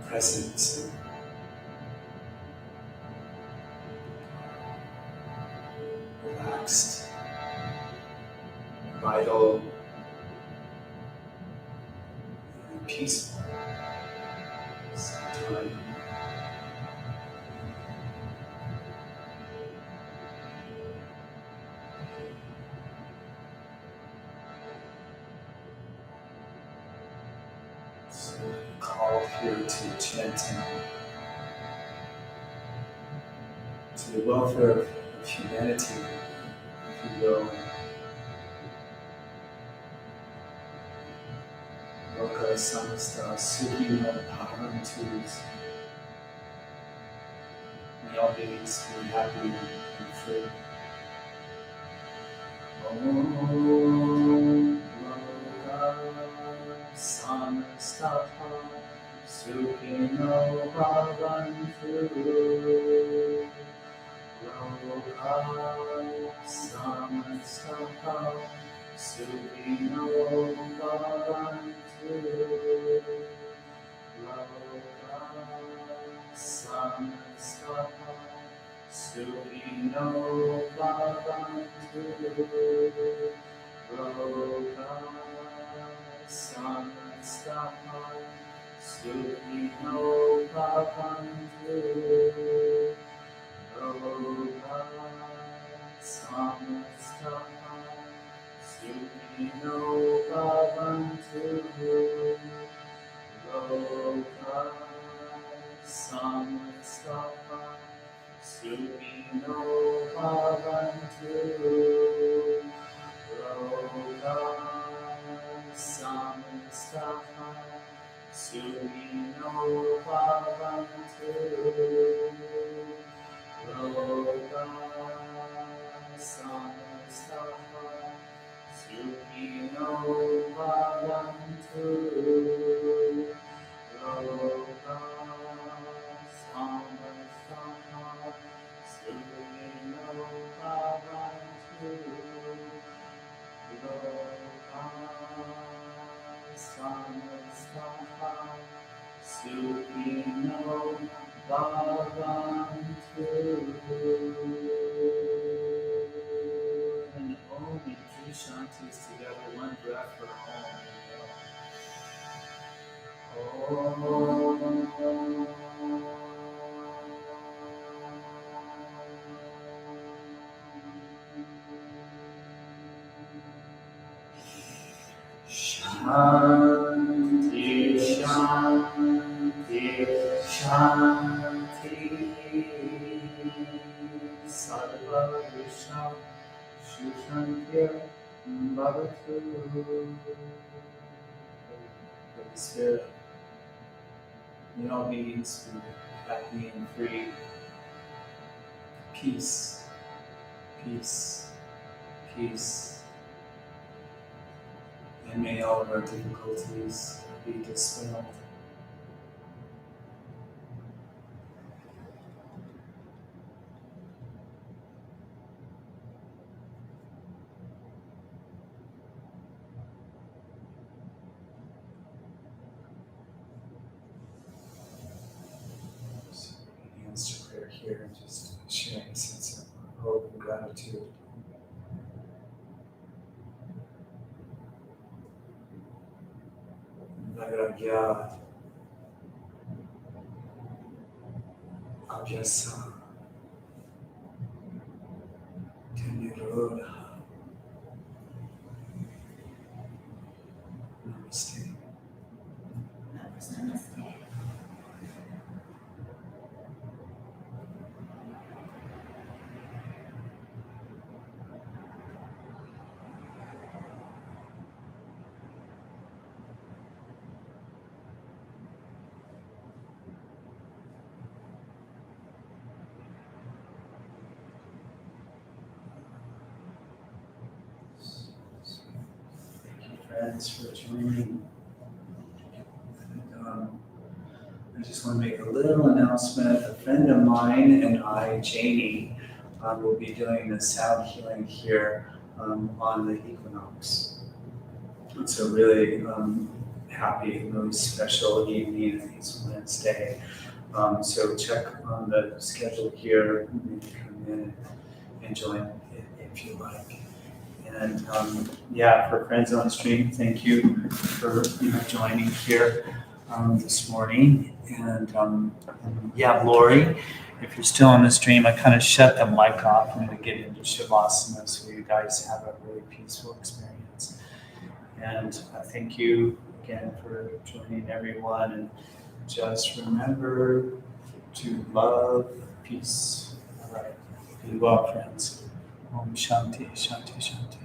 Present, relaxed, vital, and peaceful. Sometime. So call here to chanting to the welfare of humanity, if you will. Loka samasta sukhino bhavantus. May all beings be happy and free. Om Loka samasta sukhino bhavantu. Loka samasta sukhino bhavantu. Loka samasta sukhino bhavantu. Loka samasta sukhino bhavantu. Loka samasta sukhino bhavantu. Loka samasta sukhino bhavantu. Loka samasta sukhino bhavantu. Loka samasta sukhino bhavantu. Loka samasta sukhino bhavantu. Loka samasta sukhino bhavantu. And Om and three Shantis together, one breath for Om. Shanti, Shanti, Shanti. Sarva Visham Shushantir Bhavatu. Holy Spirit, may all beings be happy and free. Peace, peace, peace. And may all of our difficulties be dispelled. So, hands to prayer here and just sharing a sense of hope and gratitude. Vairagya, Abhyasa, Nirodha. Namaste. Namaste. Thank you, friends, for joining. And, I just want to make a little announcement. A friend of mine and I, Janie, we'll be doing the sound healing here on the equinox. It's a really happy, really special evening. It's Wednesday. So check on the schedule here. Maybe come in and join if you like. And for friends on the stream, thank you for joining here this morning. And Lori, if you're still on the stream, I kind of shut the mic off. I'm going to get into Shavasana so you guys have a really peaceful experience. And thank you again for joining everyone. And just remember to love peace. All right. Be well, friends. Om Shanti, Shanti, Shanti.